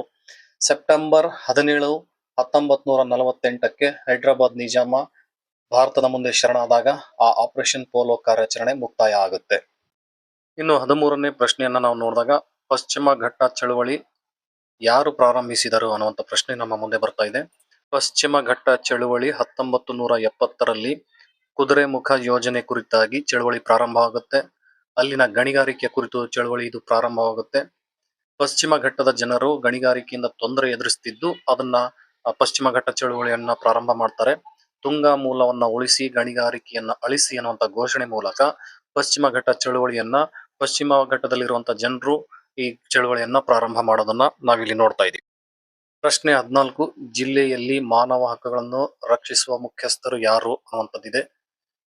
ಸೆಪ್ಟೆಂಬರ್ 17, 1948ಕ್ಕೆ ಹೈದರಾಬಾದ್ ನಿಜಾಮ ಭಾರತದ ಮುಂದೆ ಶರಣಾದಾಗ ಆ ಆಪರೇಷನ್ ಪೋಲೋ ಕಾರ್ಯಾಚರಣೆ ಮುಕ್ತಾಯ ಆಗುತ್ತೆ. ಇನ್ನು 13ನೇ ಪ್ರಶ್ನೆಯನ್ನ ನಾವು ನೋಡಿದಾಗ ಪಶ್ಚಿಮ ಘಟ್ಟ ಚಳುವಳಿ ಯಾರು ಪ್ರಾರಂಭಿಸಿದರು ಅನ್ನುವಂಥ ಪ್ರಶ್ನೆ ನಮ್ಮ ಮುಂದೆ ಬರ್ತಾ ಇದೆ. ಪಶ್ಚಿಮ ಘಟ್ಟ ಚಳುವಳಿ 1970ರಲ್ಲಿ ಕುದುರೆಮುಖ ಯೋಜನೆ ಕುರಿತಾಗಿ ಚಳುವಳಿ ಪ್ರಾರಂಭ ಆಗುತ್ತೆ. ಅಲ್ಲಿನ ಗಣಿಗಾರಿಕೆ ಕುರಿತು ಚಳುವಳಿ ಇದು ಪ್ರಾರಂಭವಾಗುತ್ತೆ. ಪಶ್ಚಿಮ ಘಟ್ಟದ ಜನರು ಗಣಿಗಾರಿಕೆಯಿಂದ ತೊಂದರೆ ಎದುರಿಸುತ್ತಿದ್ದು ಅದನ್ನ ಪಶ್ಚಿಮ ಘಟ್ಟ ಚಳುವಳಿಯನ್ನ ಪ್ರಾರಂಭ ಮಾಡ್ತಾರೆ. ತುಂಗಾ ಮೂಲವನ್ನ ಉಳಿಸಿ ಗಣಿಗಾರಿಕೆಯನ್ನ ಅಳಿಸಿ ಅನ್ನುವಂತ ಘೋಷಣೆ ಮೂಲಕ ಪಶ್ಚಿಮ ಘಟ್ಟ ಚಳುವಳಿಯನ್ನ ಪಶ್ಚಿಮ ಘಟ್ಟದಲ್ಲಿರುವಂತಹ ಜನರು ಈ ಚಳುವಳಿಯನ್ನ ಪ್ರಾರಂಭ ಮಾಡೋದನ್ನ ನಾವಿಲ್ಲಿ ನೋಡ್ತಾ ಇದ್ದೀವಿ. ಪ್ರಶ್ನೆ 14, ಜಿಲ್ಲೆಯಲ್ಲಿ ಮಾನವ ಹಕ್ಕುಗಳನ್ನು ರಕ್ಷಿಸುವ ಮುಖ್ಯಸ್ಥರು ಯಾರು ಅನ್ನುವಂಥದ್ದಿದೆ.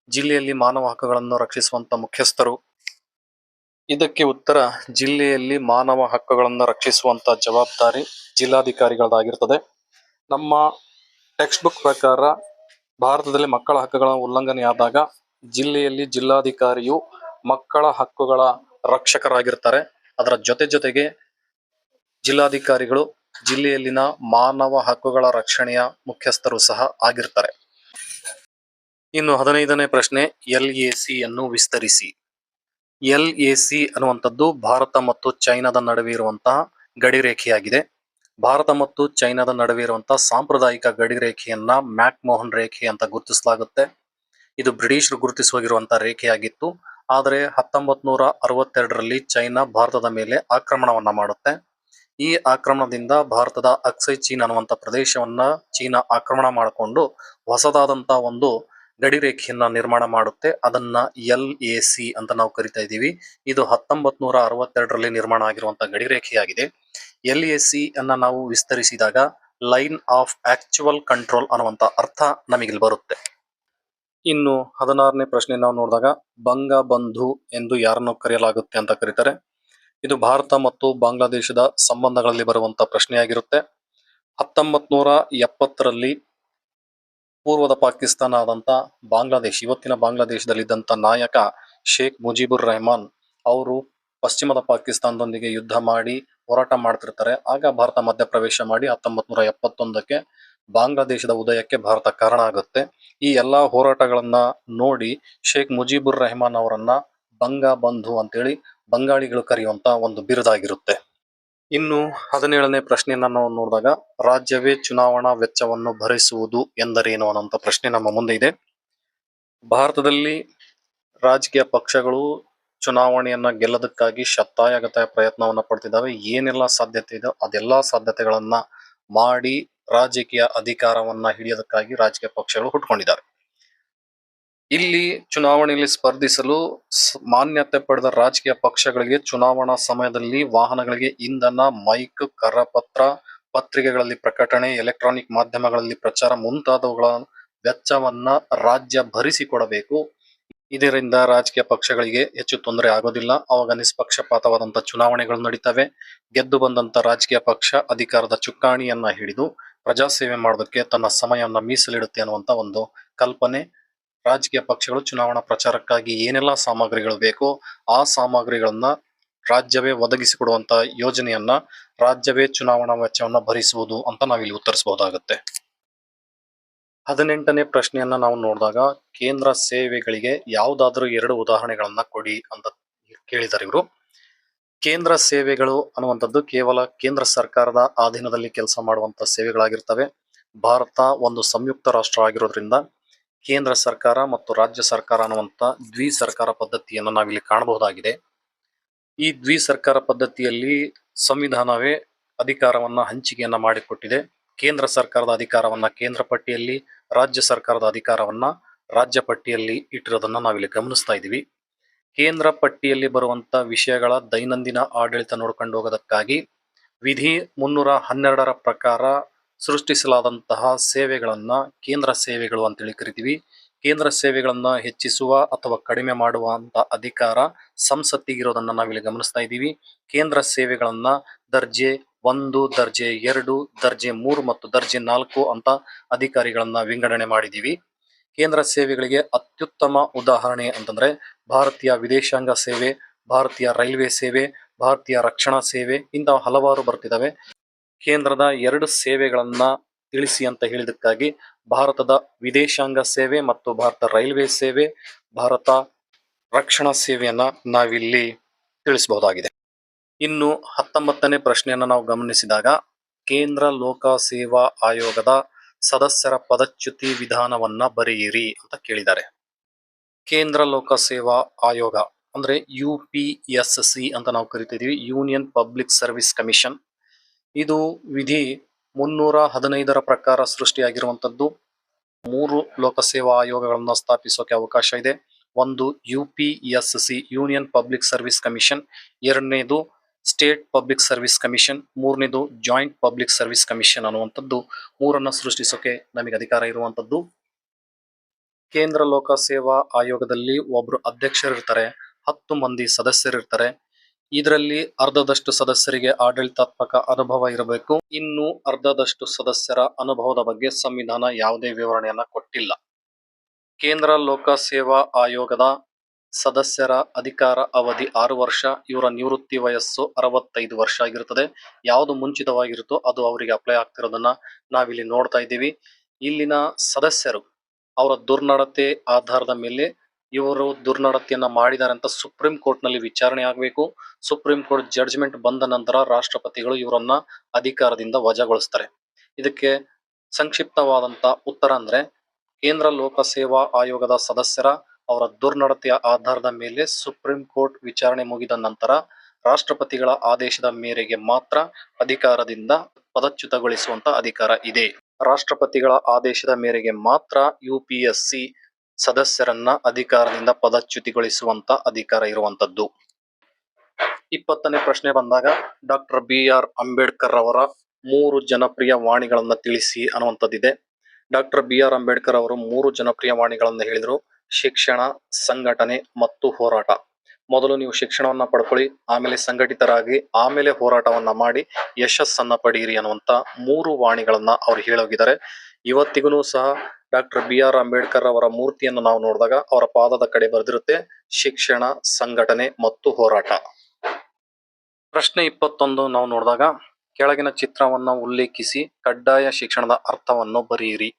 ಜಿಲ್ಲೆಯಲ್ಲಿ ಮಾನವ ಹಕ್ಕುಗಳನ್ನು ರಕ್ಷಿಸುವಂತ ಮುಖ್ಯಸ್ಥರು, ಇದಕ್ಕೆ ಉತ್ತರ ಜಿಲ್ಲೆಯಲ್ಲಿ ಮಾನವ ಹಕ್ಕುಗಳನ್ನು ರಕ್ಷಿಸುವಂತ ಜವಾಬ್ದಾರಿ ಜಿಲ್ಲಾಧಿಕಾರಿಗಳದಾಗಿರ್ತದೆ. ನಮ್ಮ ಟೆಕ್ಸ್ಟ್ ಬುಕ್ ಪ್ರಕಾರ ಭಾರತದಲ್ಲಿ ಮಕ್ಕಳ ಹಕ್ಕುಗಳ ಉಲ್ಲಂಘನೆಯಾದಾಗ ಜಿಲ್ಲೆಯಲ್ಲಿ ಜಿಲ್ಲಾಧಿಕಾರಿಯು ಮಕ್ಕಳ ಹಕ್ಕುಗಳ ರಕ್ಷಕರಾಗಿರ್ತಾರೆ. ಅದರ ಜೊತೆಗೆ ಜಿಲ್ಲಾಧಿಕಾರಿಗಳು ಜಿಲ್ಲೆಯಲ್ಲಿನ ಮಾನವ ಹಕ್ಕುಗಳ ರಕ್ಷಣೆಯ ಮುಖ್ಯಸ್ಥರು ಸಹ ಆಗಿರ್ತಾರೆ. ಇನ್ನು 15ನೇ ಪ್ರಶ್ನೆ, LAC ಅನ್ನು ವಿಸ್ತರಿಸಿ. LAC ಅನ್ನುವಂಥದ್ದು ಭಾರತ ಮತ್ತು ಚೈನಾದ ನಡುವೆ ಇರುವಂತಹ ಗಡಿ ರೇಖೆಯಾಗಿದೆ. ಭಾರತ ಮತ್ತು ಚೈನಾದ ನಡುವೆ ಇರುವಂತಹ ಸಾಂಪ್ರದಾಯಿಕ ಗಡಿ ರೇಖೆಯನ್ನ ಮ್ಯಾಕ್-ಮೋಹನ್ ರೇಖೆ ಅಂತ ಗುರುತಿಸಲಾಗುತ್ತೆ. ಇದು ಬ್ರಿಟಿಷರು ಗುರುತಿಸುವಾಗಿರುವಂತಹ ರೇಖೆಯಾಗಿತ್ತು. ಆದರೆ 1962ರಲ್ಲಿ ಚೈನಾ ಭಾರತದ ಮೇಲೆ ಆಕ್ರಮಣವನ್ನ ಮಾಡುತ್ತೆ. ಈ ಆಕ್ರಮಣದಿಂದ ಭಾರತದ ಅಕ್ಸೈ ಚೀನ್ ಅನ್ನುವಂಥ ಪ್ರದೇಶವನ್ನ ಚೀನಾ ಆಕ್ರಮಣ ಮಾಡಿಕೊಂಡು ಹೊಸದಾದಂತ ಒಂದು ಗಡಿ ರೇಖೆಯನ್ನ ನಿರ್ಮಾಣ ಮಾಡುತ್ತೆ. ಅದನ್ನ LAC ಅಂತ ನಾವು ಕರಿತಾ ಇದ್ದೀವಿ. ಇದು 1962ರಲ್ಲಿ ನಿರ್ಮಾಣ ಆಗಿರುವಂತಹ ಗಡಿ ರೇಖೆಯಾಗಿದೆ. LAC ಅನ್ನ ನಾವು ವಿಸ್ತರಿಸಿದಾಗ ಲೈನ್ ಆಫ್ ಆಕ್ಚುವಲ್ ಕಂಟ್ರೋಲ್ ಅನ್ನುವಂತ ಅರ್ಥ ನಮಗಿಲ್ಲಿ ಬರುತ್ತೆ. ಇನ್ನು 16ನೇ ಪ್ರಶ್ನೆ ನಾವು ನೋಡಿದಾಗ ಬಂಗಬಂಧು ಎಂದು ಯಾರನ್ನು ಕರೆಯಲಾಗುತ್ತೆ ಅಂತ ಕರೀತಾರೆ. ಇದು ಭಾರತ ಮತ್ತು ಬಾಂಗ್ಲಾದೇಶದ ಸಂಬಂಧಗಳಲ್ಲಿ ಬರುವಂತ ಪ್ರಶ್ನೆಯಾಗಿರುತ್ತೆ. 1970ರಲ್ಲಿ ಪೂರ್ವದ ಪಾಕಿಸ್ತಾನ ಆದಂತ ಬಾಂಗ್ಲಾದೇಶ್, ಇವತ್ತಿನ ಬಾಂಗ್ಲಾದೇಶದಲ್ಲಿದ್ದಂತ ನಾಯಕ ಶೇಖ್ ಮುಜಿಬುರ್ ರೆಹಮಾನ್ ಅವರು ಪಶ್ಚಿಮದ ಪಾಕಿಸ್ತಾನದೊಂದಿಗೆ ಯುದ್ಧ ಮಾಡಿ ಹೋರಾಟ ಮಾಡ್ತಿರ್ತಾರೆ. ಆಗ ಭಾರತ ಮಧ್ಯಪ್ರವೇಶ ಮಾಡಿ 1971ಕ್ಕೆ ಬಾಂಗ್ಲಾದೇಶದ ಉದಯಕ್ಕೆ ಭಾರತ ಕಾರಣ ಆಗುತ್ತೆ. ಈ ಎಲ್ಲಾ ಹೋರಾಟಗಳನ್ನ ನೋಡಿ ಶೇಖ್ ಮುಜಿಬುರ್ ರೆಹಮಾನ್ ಅವರನ್ನ ಬಂಗಬಂಧು ಅಂತೇಳಿ ಬಂಗಾಳಿಗಳು ಕರೆಯುವಂತ ಒಂದು ಬಿರುದಾಗಿರುತ್ತೆ. ಇನ್ನು 17ನೇ ಪ್ರಶ್ನೆಯನ್ನ ನಾವು ನೋಡಿದಾಗ ರಾಜ್ಯವೇ ಚುನಾವಣಾ ವೆಚ್ಚವನ್ನು ಭರಿಸುವುದು ಎಂದರೇನು ಅನ್ನುವಂತ ಪ್ರಶ್ನೆ ನಮ್ಮ ಮುಂದೆ ಇದೆ. ಭಾರತದಲ್ಲಿ ರಾಜಕೀಯ ಪಕ್ಷಗಳು ಚುನಾವಣೆಯನ್ನ ಗೆಲ್ಲದಕ್ಕಾಗಿ ಶತಾಯಗತಾಯ ಪ್ರಯತ್ನವನ್ನ ಪಡ್ತಿದ್ದಾವೆ. ಏನೆಲ್ಲ ಸಾಧ್ಯತೆ ಇದೆ ಅದೆಲ್ಲಾ ಸಾಧ್ಯತೆಗಳನ್ನ ಮಾಡಿ ರಾಜಕೀಯ ಅಧಿಕಾರವನ್ನ ಹಿಡಿಯೋದಕ್ಕಾಗಿ ರಾಜಕೀಯ ಪಕ್ಷಗಳು ಹುಟ್ಕೊಂಡಿದ್ದಾವೆ. ಇಲ್ಲಿ ಚುನಾವಣೆಯಲ್ಲಿ ಸ್ಪರ್ಧಿಸಲು ಮಾನ್ಯತೆ ಪಡೆದ ರಾಜಕೀಯ ಪಕ್ಷಗಳಿಗೆ ಚುನಾವಣಾ ಸಮಯದಲ್ಲಿ ವಾಹನಗಳಿಗೆ ಇಂಧನ, ಮೈಕ್, ಕರಪತ್ರ, ಪತ್ರಿಕೆಗಳಲ್ಲಿ ಪ್ರಕಟಣೆ, ಎಲೆಕ್ಟ್ರಾನಿಕ್ ಮಾಧ್ಯಮಗಳಲ್ಲಿ ಪ್ರಚಾರ ಮುಂತಾದವುಗಳ ವೆಚ್ಚವನ್ನ ರಾಜ್ಯ ಭರಿಸಿಕೊಡಬೇಕು. ಇದರಿಂದ ರಾಜಕೀಯ ಪಕ್ಷಗಳಿಗೆ ಹೆಚ್ಚು ತೊಂದರೆ ಆಗೋದಿಲ್ಲ. ಅವಾಗ ನಿಷ್ಪಕ್ಷಪಾತವಾದಂತ ಚುನಾವಣೆಗಳು ನಡೀತವೆ. ಗೆದ್ದು ಬಂದಂತ ರಾಜಕೀಯ ಪಕ್ಷ ಅಧಿಕಾರದ ಚುಕ್ಕಾಣಿಯನ್ನ ಹಿಡಿದು ಪ್ರಜಾಸೇವೆ ಮಾಡೋದಕ್ಕೆ ತನ್ನ ಸಮಯವನ್ನ ಮೀಸಲಿಡುತ್ತೆ ಅನ್ನುವಂತ ಒಂದು ಕಲ್ಪನೆ. ರಾಜಕೀಯ ಪಕ್ಷಗಳು ಚುನಾವಣಾ ಪ್ರಚಾರಕ್ಕಾಗಿ ಏನೆಲ್ಲ ಸಾಮಗ್ರಿಗಳು ಬೇಕೋ ಆ ಸಾಮಗ್ರಿಗಳನ್ನ ರಾಜ್ಯವೇ ಒದಗಿಸಿಕೊಡುವಂತ ಯೋಜನೆಯನ್ನ ರಾಜ್ಯವೇ ಚುನಾವಣಾ ವೆಚ್ಚವನ್ನ ಭರಿಸುವುದು ಅಂತ ನಾವಿಲ್ಲಿ ಉತ್ತರಿಸಬಹುದಾಗುತ್ತೆ. 18ನೇ ಪ್ರಶ್ನೆಯನ್ನ ನಾವು ನೋಡಿದಾಗ ಕೇಂದ್ರ ಸೇವೆಗಳಿಗೆ ಯಾವುದಾದ್ರೂ 2 ಉದಾಹರಣೆಗಳನ್ನ ಕೊಡಿ ಅಂತ ಕೇಳಿದ್ದಾರೆ ಇವರು. ಕೇಂದ್ರ ಸೇವೆಗಳು ಅನ್ನುವಂಥದ್ದು ಕೇವಲ ಕೇಂದ್ರ ಸರ್ಕಾರದ ಅಧೀನದಲ್ಲಿ ಕೆಲಸ ಮಾಡುವಂತ ಸೇವೆಗಳಾಗಿರ್ತವೆ. ಭಾರತ ಒಂದು ಸಂಯುಕ್ತ ರಾಷ್ಟ್ರ ಆಗಿರೋದ್ರಿಂದ ಕೇಂದ್ರ ಸರ್ಕಾರ ಮತ್ತು ರಾಜ್ಯ ಸರ್ಕಾರ ಅನ್ನುವಂತ ದ್ವಿ ಸರ್ಕಾರ ಪದ್ಧತಿಯನ್ನು ನಾವಿಲ್ಲಿ ಕಾಣಬಹುದಾಗಿದೆ. ಈ ದ್ವಿ ಸರ್ಕಾರ ಪದ್ಧತಿಯಲ್ಲಿ ಸಂವಿಧಾನವೇ ಅಧಿಕಾರವನ್ನ ಹಂಚಿಕೆಯನ್ನ ಮಾಡಿಕೊಟ್ಟಿದೆ. ಕೇಂದ್ರ ಸರ್ಕಾರದ ಅಧಿಕಾರವನ್ನ ಕೇಂದ್ರ ಪಟ್ಟಿಯಲ್ಲಿ, ರಾಜ್ಯ ಸರ್ಕಾರದ ಅಧಿಕಾರವನ್ನ ರಾಜ್ಯ ಪಟ್ಟಿಯಲ್ಲಿ ಇಟ್ಟಿರೋದನ್ನ ನಾವಿಲ್ಲಿ ಗಮನಿಸ್ತಾ ಇದ್ದೀವಿ. ಕೇಂದ್ರ ಪಟ್ಟಿಯಲ್ಲಿ ಬರುವಂತ ವಿಷಯಗಳ ದೈನಂದಿನ ಆಡಳಿತ ನೋಡ್ಕೊಂಡು ಹೋಗೋದಕ್ಕಾಗಿ ವಿಧಿ 312ರ ಪ್ರಕಾರ ಸೃಷ್ಟಿಸಲಾದಂತಹ ಸೇವೆಗಳನ್ನ ಕೇಂದ್ರ ಸೇವೆಗಳು ಅಂತೇಳಿ ಕರಿತೀವಿ. ಕೇಂದ್ರ ಸೇವೆಗಳನ್ನ ಹೆಚ್ಚಿಸುವ ಅಥವಾ ಕಡಿಮೆ ಮಾಡುವಂತ ಅಧಿಕಾರ ಸಂಸತ್ತಿಗಿರೋದನ್ನ ನಾವಿಲ್ಲಿ ಗಮನಿಸ್ತಾ ಇದ್ದೀವಿ. ಕೇಂದ್ರ ಸೇವೆಗಳನ್ನ ದರ್ಜೆ 1, ದರ್ಜೆ 2, ದರ್ಜೆ 3 ಮತ್ತು ದರ್ಜೆ 4 ಅಂತ ಅಧಿಕಾರಿಗಳನ್ನ ವಿಂಗಡಣೆ ಮಾಡಿದೀವಿ. ಕೇಂದ್ರ ಸೇವೆಗಳಿಗೆ ಅತ್ಯುತ್ತಮ ಉದಾಹರಣೆ ಅಂತಂದ್ರೆ ಭಾರತೀಯ ವಿದೇಶಾಂಗ ಸೇವೆ, ಭಾರತೀಯ ರೈಲ್ವೆ ಸೇವೆ, ಭಾರತೀಯ ರಕ್ಷಣಾ ಸೇವೆ, ಇಂತಹ ಹಲವಾರು ಬರ್ತಿದಾವೆ. ಕೇಂದ್ರದ 2 ಸೇವೆಗಳನ್ನ ತಿಳಿಸಿ ಅಂತ ಹೇಳಿದಕ್ಕಾಗಿ ಭಾರತದ ವಿದೇಶಾಂಗ ಸೇವೆ ಮತ್ತು ಭಾರತ ರೈಲ್ವೆ ಸೇವೆ, ಭಾರತ ರಕ್ಷಣಾ ಸೇವೆಯನ್ನ ನಾವಿಲ್ಲಿ ತಿಳಿಸಬಹುದಾಗಿದೆ. ಇನ್ನು 19ನೇ ಪ್ರಶ್ನೆಯನ್ನ ನಾವು ಗಮನಿಸಿದಾಗ ಕೇಂದ್ರ ಲೋಕಸೇವಾ ಆಯೋಗದ ಸದಸ್ಯರ ಪದಚ್ಯುತಿ ವಿಧಾನವನ್ನ ಬರೆಯಿರಿ ಅಂತ ಕೇಳಿದ್ದಾರೆ. ಕೇಂದ್ರ ಲೋಕಸೇವಾ ಆಯೋಗ ಅಂದ್ರೆ UPSC ಅಂತ ನಾವು ಕರಿತಿದೀವಿ, ಯೂನಿಯನ್ ಪಬ್ಲಿಕ್ ಸರ್ವಿಸ್ ಕಮಿಷನ್. ಇದು ವಿಧಿ 315ರ ಪ್ರಕಾರ ಸೃಷ್ಟಿಯಾಗಿರುವಂತದ್ದು. 3 ಲೋಕಸೇವಾ ಆಯೋಗಗಳನ್ನ ಸ್ಥಾಪಿಸೋಕೆ ಅವಕಾಶ ಇದೆ. ಒಂದು UPSC union public service commission, ಎರಡನೇದು ಸ್ಟೇಟ್ ಪಬ್ಲಿಕ್ ಸರ್ವಿಸ್ ಕಮಿಷನ್, ಮೂರನೇದು ಜಾಯಿಂಟ್ ಪಬ್ಲಿಕ್ ಸರ್ವಿಸ್ ಕಮಿಷನ್ ಅನ್ನುವಂಥದ್ದು. ಮೂರನ್ನ ಸೃಷ್ಟಿಸೋಕೆ ನಮಗೆ ಅಧಿಕಾರ ಇರುವಂತದ್ದು. ಕೇಂದ್ರ ಲೋಕಸೇವಾ ಆಯೋಗದಲ್ಲಿ ಒಬ್ರು ಅಧ್ಯಕ್ಷರಿರ್ತಾರೆ, 10 ಮಂದಿ ಸದಸ್ಯರಿರ್ತಾರೆ. ಇದರಲ್ಲಿ ಅರ್ಧದಷ್ಟು ಸದಸ್ಯರಿಗೆ ಆಡಳಿತಾತ್ಮಕ ಅನುಭವ ಇರಬೇಕು. ಇನ್ನು ಅರ್ಧದಷ್ಟು ಸದಸ್ಯರ ಅನುಭವದ ಬಗ್ಗೆ ಸಂವಿಧಾನ ಯಾವುದೇ ವಿವರಣೆಯನ್ನ ಕೊಟ್ಟಿಲ್ಲ. ಕೇಂದ್ರ ಲೋಕಸೇವಾ ಆಯೋಗದ ಸದಸ್ಯರ ಅಧಿಕಾರ ಅವಧಿ 6 ವರ್ಷ. ಇವರ ನಿವೃತ್ತಿ ವಯಸ್ಸು 65 ವರ್ಷ ಆಗಿರುತ್ತದೆ. ಯಾವುದು ಮುಂಚಿತವಾಗಿರುತ್ತೋ ಅದು ಅವರಿಗೆ ಅಪ್ಲೈ ಆಗ್ತಿರೋದನ್ನ ನಾವಿಲ್ಲಿ ನೋಡ್ತಾ ಇದ್ದೀವಿ. ಇಲ್ಲಿನ ಸದಸ್ಯರು ಅವರ ದುರ್ನಡತೆ ಆಧಾರದ ಮೇಲೆ ಇವರು ದುರ್ನಡತೆಯನ್ನ ಮಾಡಿದ್ದಾರೆ ಅಂತ ಸುಪ್ರೀಂ ಕೋರ್ಟ್ ನಲ್ಲಿ ವಿಚಾರಣೆ ಆಗಬೇಕು. ಸುಪ್ರೀಂ ಕೋರ್ಟ್ ಜಡ್ಜ್ಮೆಂಟ್ ಬಂದ ನಂತರ ರಾಷ್ಟ್ರಪತಿಗಳು ಇವರನ್ನ ಅಧಿಕಾರದಿಂದ ವಜಾಗೊಳಿಸ್ತಾರೆ. ಇದಕ್ಕೆ ಸಂಕ್ಷಿಪ್ತವಾದಂತ ಉತ್ತರ ಅಂದ್ರೆ, ಕೇಂದ್ರ ಲೋಕಸೇವಾ ಆಯೋಗದ ಸದಸ್ಯರ ಅವರ ದುರ್ನಡತೆಯ ಆಧಾರದ ಮೇಲೆ ಸುಪ್ರೀಂ ಕೋರ್ಟ್ ವಿಚಾರಣೆ ಮುಗಿದ ನಂತರ ರಾಷ್ಟ್ರಪತಿಗಳ ಆದೇಶದ ಮೇರೆಗೆ ಮಾತ್ರ ಅಧಿಕಾರದಿಂದ ಪದಚ್ಯುತಗೊಳಿಸುವಂತ ಅಧಿಕಾರ ಇದೆ. ರಾಷ್ಟ್ರಪತಿಗಳ ಆದೇಶದ ಮೇರೆಗೆ ಮಾತ್ರ UPSC ಸದಸ್ಯರನ್ನ ಅಧಿಕಾರದಿಂದ ಪದಚ್ಯುತಿಗೊಳಿಸುವಂತ ಅಧಿಕಾರ ಇರುವಂತದ್ದು. 20ನೇ ಪ್ರಶ್ನೆ ಬಂದಾಗ, ಡಾಕ್ಟರ್ BR ಅಂಬೇಡ್ಕರ್ ಅವರ 3 ಜನಪ್ರಿಯ ವಾಣಿಗಳನ್ನ ತಿಳಿಸಿ ಅನ್ನುವಂಥದ್ದಿದೆ. ಡಾಕ್ಟರ್ BR ಅಂಬೇಡ್ಕರ್ ಅವರು 3 ಜನಪ್ರಿಯ ವಾಣಿಗಳನ್ನ ಹೇಳಿದ್ರು: ಶಿಕ್ಷಣ, ಸಂಘಟನೆ ಮತ್ತು ಹೋರಾಟ. ಮೊದಲು ನೀವು ಶಿಕ್ಷಣವನ್ನ ಪಡ್ಕೊಳ್ಳಿ, ಆಮೇಲೆ ಸಂಘಟಿತರಾಗಿ, ಆಮೇಲೆ ಹೋರಾಟವನ್ನ ಮಾಡಿ ಯಶಸ್ಸನ್ನ ಪಡೆಯಿರಿ ಅನ್ನುವಂತ 3 ವಾಣಿಗಳನ್ನ ಅವ್ರು ಹೇಳೋಗಿದ್ದಾರೆ. ಇವತ್ತಿಗೂ ಸಹ ಡಾಕ್ಟರ್ BR ಅಂಬೇಡ್ಕರ್ ಅವರ ಮೂರ್ತಿಯನ್ನು ನಾವು ನೋಡಿದಾಗ ಅವರ ಪಾದದ ಕಡೆ ಬರೆದಿರುತ್ತೆ ಶಿಕ್ಷಣ, ಸಂಘಟನೆ ಮತ್ತು ಹೋರಾಟ. ಪ್ರಶ್ನೆ 21 ನಾವು ನೋಡಿದಾಗ, ಕೆಳಗಿನ ಚಿತ್ರವನ್ನ ಉಲ್ಲೇಖಿಸಿ ಕಡ್ಡಾಯ ಶಿಕ್ಷಣದ ಅರ್ಥವನ್ನು ಬರೆಯಿರಿ.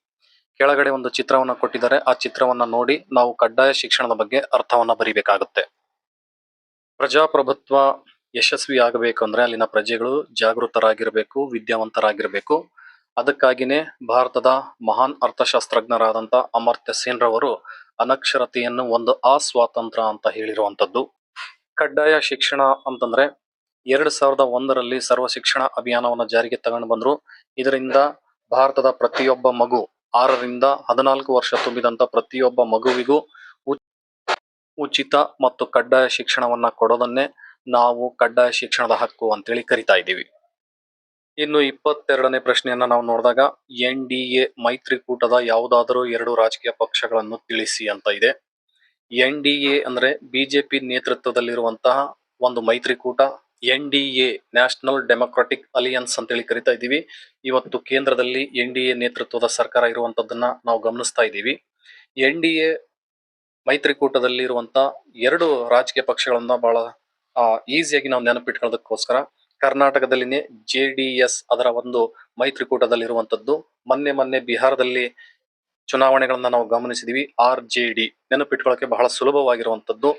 ಕೆಳಗಡೆ ಒಂದು ಚಿತ್ರವನ್ನ ಕೊಟ್ಟಿದ್ದಾರೆ, ಆ ಚಿತ್ರವನ್ನ ನೋಡಿ ನಾವು ಕಡ್ಡಾಯ ಶಿಕ್ಷಣದ ಬಗ್ಗೆ ಅರ್ಥವನ್ನ ಬರಿಬೇಕಾಗುತ್ತೆ. ಪ್ರಜಾಪ್ರಭುತ್ವ ಯಶಸ್ವಿ ಆಗಬೇಕಂದ್ರೆ ಅಲ್ಲಿನ ಪ್ರಜೆಗಳು ಜಾಗೃತರಾಗಿರ್ಬೇಕು, ವಿದ್ಯಾವಂತರಾಗಿರ್ಬೇಕು. ಅದಕ್ಕಾಗಿನೇ ಭಾರತದ ಮಹಾನ್ ಅರ್ಥಶಾಸ್ತ್ರಜ್ಞರಾದಂತ ಅಮರ್ತ್ಯ ಸೇನ್ ರವರು ಅನಕ್ಷರತೆಯನ್ನು ಒಂದು ಅಸ್ವಾತಂತ್ರ್ಯ ಅಂತ ಹೇಳಿರುವಂತದ್ದು. ಕಡ್ಡಾಯ ಶಿಕ್ಷಣ ಅಂತಂದ್ರೆ 2001ರಲ್ಲಿ ಸರ್ವ ಶಿಕ್ಷಣ ಅಭಿಯಾನವನ್ನ ಜಾರಿಗೆ ತಗೊಂಡು ಬಂದ್ರು. ಇದರಿಂದ ಭಾರತದ ಪ್ರತಿಯೊಬ್ಬ ಮಗು 6ರಿಂದ 14 ವರ್ಷ ತುಂಬಿದಂತ ಪ್ರತಿಯೊಬ್ಬ ಮಗುವಿಗೂ ಉಚಿತ ಮತ್ತು ಕಡ್ಡಾಯ ಶಿಕ್ಷಣವನ್ನ ಕೊಡೋದನ್ನೇ ನಾವು ಕಡ್ಡಾಯ ಶಿಕ್ಷಣದ ಹಕ್ಕು ಅಂತೇಳಿ ಕರಿತಾ ಇದ್ದೀವಿ. ಇನ್ನು 22ನೇ ಪ್ರಶ್ನೆಯನ್ನ ನಾವು ನೋಡಿದಾಗ, NDA ಮೈತ್ರಿಕೂಟದ ಯಾವುದಾದರೂ 2 ರಾಜಕೀಯ ಪಕ್ಷಗಳನ್ನು ತಿಳಿಸಿ ಅಂತ ಇದೆ. NDA ಅಂದ್ರೆ ಬಿಜೆಪಿ ನೇತೃತ್ವದಲ್ಲಿರುವಂತಹ ಒಂದು ಮೈತ್ರಿಕೂಟ. NDA ನ್ಯಾಷನಲ್ ಡೆಮೊಕ್ರಾಟಿಕ್ ಅಲಿಯನ್ಸ್ ಅಂತೇಳಿ ಕರಿತಾ ಇದ್ದೀವಿ. ಇವತ್ತು ಕೇಂದ್ರದಲ್ಲಿ NDA ನೇತೃತ್ವದ ಸರ್ಕಾರ ಇರುವಂತದ್ದನ್ನ ನಾವು ಗಮನಿಸ್ತಾ ಇದ್ದೀವಿ. NDA ಮೈತ್ರಿಕೂಟದಲ್ಲಿ ಇರುವಂತ 2 ರಾಜಕೀಯ ಪಕ್ಷಗಳನ್ನ ಬಹಳ ಈಸಿಯಾಗಿ ನಾವು ನೆನಪಿಟ್ಕೊಳ್ಳೋದಕ್ಕೋಸ್ಕರ ಕರ್ನಾಟಕದಲ್ಲಿನೇ JDS ಅದರ ಒಂದು ಮೈತ್ರಿಕೂಟದಲ್ಲಿರುವಂತದ್ದು. ಮೊನ್ನೆ ಬಿಹಾರದಲ್ಲಿ ಚುನಾವಣೆಗಳನ್ನ ನಾವು ಗಮನಿಸಿದೀವಿ. RJD ನೆನಪಿಟ್ಕೊಳ್ಳೋಕೆ ಬಹಳ ಸುಲಭವಾಗಿರುವಂತದ್ದು.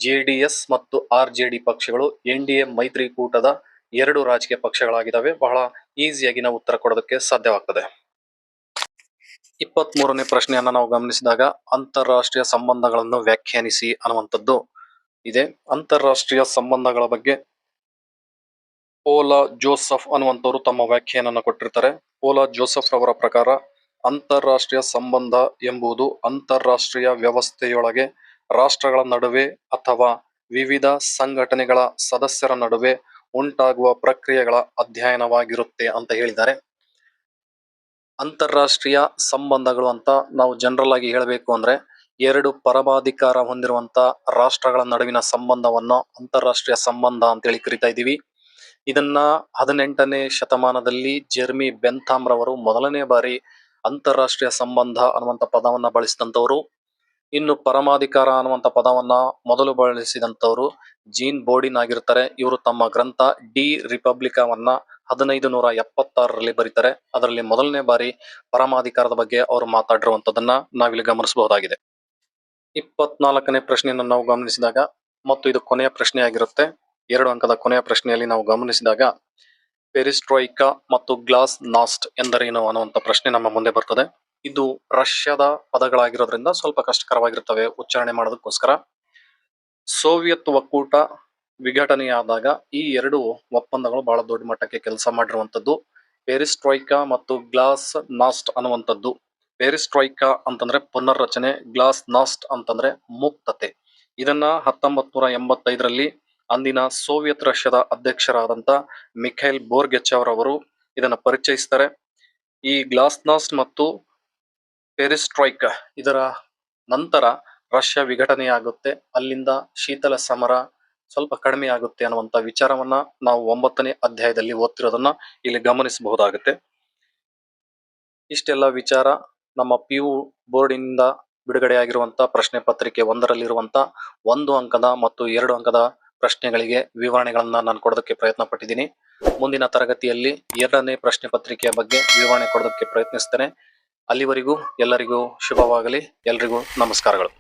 JDS ಮತ್ತು RJD ಪಕ್ಷಗಳು NDA ಮೈತ್ರಿಕೂಟದ 2 ರಾಜಕೀಯ ಪಕ್ಷಗಳಾಗಿದ್ದಾವೆ. ಬಹಳ ಈಸಿಯಾಗಿ ನಾವು ಉತ್ತರ ಕೊಡೋದಕ್ಕೆ ಸಾಧ್ಯವಾಗ್ತದೆ. 23ನೇ ಪ್ರಶ್ನೆಯನ್ನ ನಾವು ಗಮನಿಸಿದಾಗ, ಅಂತಾರಾಷ್ಟ್ರೀಯ ಸಂಬಂಧಗಳನ್ನು ವ್ಯಾಖ್ಯಾನಿಸಿ ಅನ್ನುವಂಥದ್ದು ಇದೆ. ಅಂತಾರಾಷ್ಟ್ರೀಯ ಸಂಬಂಧಗಳ ಬಗ್ಗೆ ಓಲಾ ಜೋಸೆಫ್ ಅನ್ನುವಂಥವ್ರು ತಮ್ಮ ವ್ಯಾಖ್ಯಾನವನ್ನ ಕೊಟ್ಟಿರ್ತಾರೆ. ಓಲಾ ಜೋಸೆಫ್ ರವರ ಪ್ರಕಾರ ಅಂತಾರಾಷ್ಟ್ರೀಯ ಸಂಬಂಧ ಎಂಬುದು ಅಂತಾರಾಷ್ಟ್ರೀಯ ವ್ಯವಸ್ಥೆಯೊಳಗೆ ರಾಷ್ಟ್ರಗಳ ನಡುವೆ ಅಥವಾ ವಿವಿಧ ಸಂಘಟನೆಗಳ ಸದಸ್ಯರ ನಡುವೆ ಉಂಟಾಗುವ ಪ್ರಕ್ರಿಯೆಗಳ ಅಧ್ಯಯನವಾಗಿರುತ್ತೆ ಅಂತ ಹೇಳಿದ್ದಾರೆ. ಅಂತಾರಾಷ್ಟ್ರೀಯ ಸಂಬಂಧಗಳು ಅಂತ ನಾವು ಜನರಲ್ ಆಗಿ ಹೇಳಬೇಕು ಅಂದ್ರೆ 2 ಪರಮಾಧಿಕಾರ ಹೊಂದಿರುವಂತ ರಾಷ್ಟ್ರಗಳ ನಡುವಿನ ಸಂಬಂಧವನ್ನು ಅಂತಾರಾಷ್ಟ್ರೀಯ ಸಂಬಂಧ ಅಂತೇಳಿ ಕರಿತಾ ಇದ್ದೀವಿ. ಇದನ್ನ 18ನೇ ಶತಮಾನದಲ್ಲಿ ಜೆರ್ಮಿ ಬೆಂಥಾಮ್ ರವರು ಮೊದಲನೇ ಬಾರಿ ಅಂತಾರಾಷ್ಟ್ರೀಯ ಸಂಬಂಧ ಅನ್ನುವಂತ ಪದವನ್ನ ಬಳಸಿದಂತವರು. ಇನ್ನು ಪರಮಾಧಿಕಾರ ಅನ್ನುವಂತ ಪದವನ್ನ ಮೊದಲು ಬಳಸಿದಂತವರು ಜೀನ್ ಬೋರ್ಡಿನ್ ಆಗಿರ್ತಾರೆ. ಇವರು ತಮ್ಮ ಗ್ರಂಥ ಡಿ ರಿಪಬ್ಲಿಕವನ್ನ 1576ರಲ್ಲಿ ಬರೀತಾರೆ. ಅದರಲ್ಲಿ ಮೊದಲನೇ ಬಾರಿ ಪರಮಾಧಿಕಾರದ ಬಗ್ಗೆ ಅವರು ಮಾತಾಡಿರುವಂತದನ್ನ ನಾವಿಲ್ಲಿ ಗಮನಿಸಬಹುದಾಗಿದೆ. 24ನೇ ಪ್ರಶ್ನೆಯನ್ನು ನಾವು ಗಮನಿಸಿದಾಗ, ಮತ್ತು ಇದು ಕೊನೆಯ ಪ್ರಶ್ನೆ ಆಗಿರುತ್ತೆ, 2 ಅಂಕದ ಕೊನೆಯ ಪ್ರಶ್ನೆಯಲ್ಲಿ ನಾವು ಗಮನಿಸಿದಾಗ, ಪೆರಿಸ್ಟ್ರೋಯಿಕಾ ಮತ್ತು ಗ್ಲಾಸ್ ನಾಸ್ಟ್ ಎಂದರೇನು ಅನ್ನುವಂತ ಪ್ರಶ್ನೆ ನಮ್ಮ ಮುಂದೆ ಬರ್ತದೆ. ಇದು ರಷ್ಯಾದ ಪದಗಳಾಗಿರೋದ್ರಿಂದ ಸ್ವಲ್ಪ ಕಷ್ಟಕರವಾಗಿರ್ತವೆ ಉಚ್ಚಾರಣೆ ಮಾಡೋದಕ್ಕೋಸ್ಕರ. ಸೋವಿಯತ್ ಒಕ್ಕೂಟ ವಿಘಟನೆಯಾದಾಗ ಈ ಎರಡು ಒಪ್ಪಂದಗಳು ಬಹಳ ದೊಡ್ಡ ಮಟ್ಟಕ್ಕೆ ಕೆಲಸ ಮಾಡಿರುವಂತದ್ದು. ಪೆರಿಸ್ಟ್ರೊಯ್ಕಾ ಮತ್ತು ಗ್ಲಾಸ್ ನಾಸ್ಟ್ ಅನ್ನುವಂಥದ್ದು. ಪೆರಿಸ್ಟ್ರೊಯ್ಕಾ ಅಂತಂದ್ರೆ ಪುನರ್ರಚನೆ, ಗ್ಲಾಸ್ ನಾಸ್ಟ್ ಅಂತಂದ್ರೆ ಮುಕ್ತತೆ. ಇದನ್ನ 1985ರಲ್ಲಿ ಅಂದಿನ ಸೋವಿಯತ್ ರಷ್ಯಾದ ಅಧ್ಯಕ್ಷರಾದಂತ ಮಿಖೈಲ್ ಬೋರ್ಗೆಚೆವ್ ರವರು ಇದನ್ನ ಪರಿಚಯಿಸ್ತಾರೆ. ಈ ಗ್ಲಾಸ್ನಾಸ್ಟ್ ಮತ್ತು ಪೆರಿಸ್ಟ್ರೊಯ್ಕಾ ಇದರ ನಂತರ ರಷ್ಯಾ ವಿಘಟನೆಯಾಗುತ್ತೆ. ಅಲ್ಲಿಂದ ಶೀತಲ ಸಮರ ಸ್ವಲ್ಪ ಕಡಿಮೆ ಆಗುತ್ತೆ ಅನ್ನುವಂತ ವಿಚಾರವನ್ನ ನಾವು 9ನೇ ಅಧ್ಯಾಯದಲ್ಲಿ ಓದ್ತಿರೋದನ್ನ ಇಲ್ಲಿ ಗಮನಿಸಬಹುದಾಗುತ್ತೆ. ಇಷ್ಟೆಲ್ಲ ವಿಚಾರ ನಮ್ಮ PU ಬೋರ್ಡಿನಿಂದ ಬಿಡುಗಡೆಯಾಗಿರುವಂತ ಪ್ರಶ್ನೆ ಪತ್ರಿಕೆ 1ರಲ್ಲಿರುವಂತ 1 ಅಂಕದ ಮತ್ತು 2 ಅಂಕದ ಪ್ರಶ್ನೆಗಳಿಗೆ ವಿವರಣೆಗಳನ್ನ ನಾನು ಕೊಡೋದಕ್ಕೆ ಪ್ರಯತ್ನ ಪಟ್ಟಿದ್ದೀನಿ. ಮುಂದಿನ ತರಗತಿಯಲ್ಲಿ 2ನೇ ಪ್ರಶ್ನೆ ಪತ್ರಿಕೆಯ ಬಗ್ಗೆ ವಿವರಣೆ ಕೊಡೋದಕ್ಕೆ ಪ್ರಯತ್ನಿಸ್ತೇನೆ. ಅಲ್ಲಿವರೆಗೂ ಎಲ್ಲರಿಗೂ ಶುಭವಾಗಲಿ. ಎಲ್ರಿಗೂ ನಮಸ್ಕಾರಗಳು.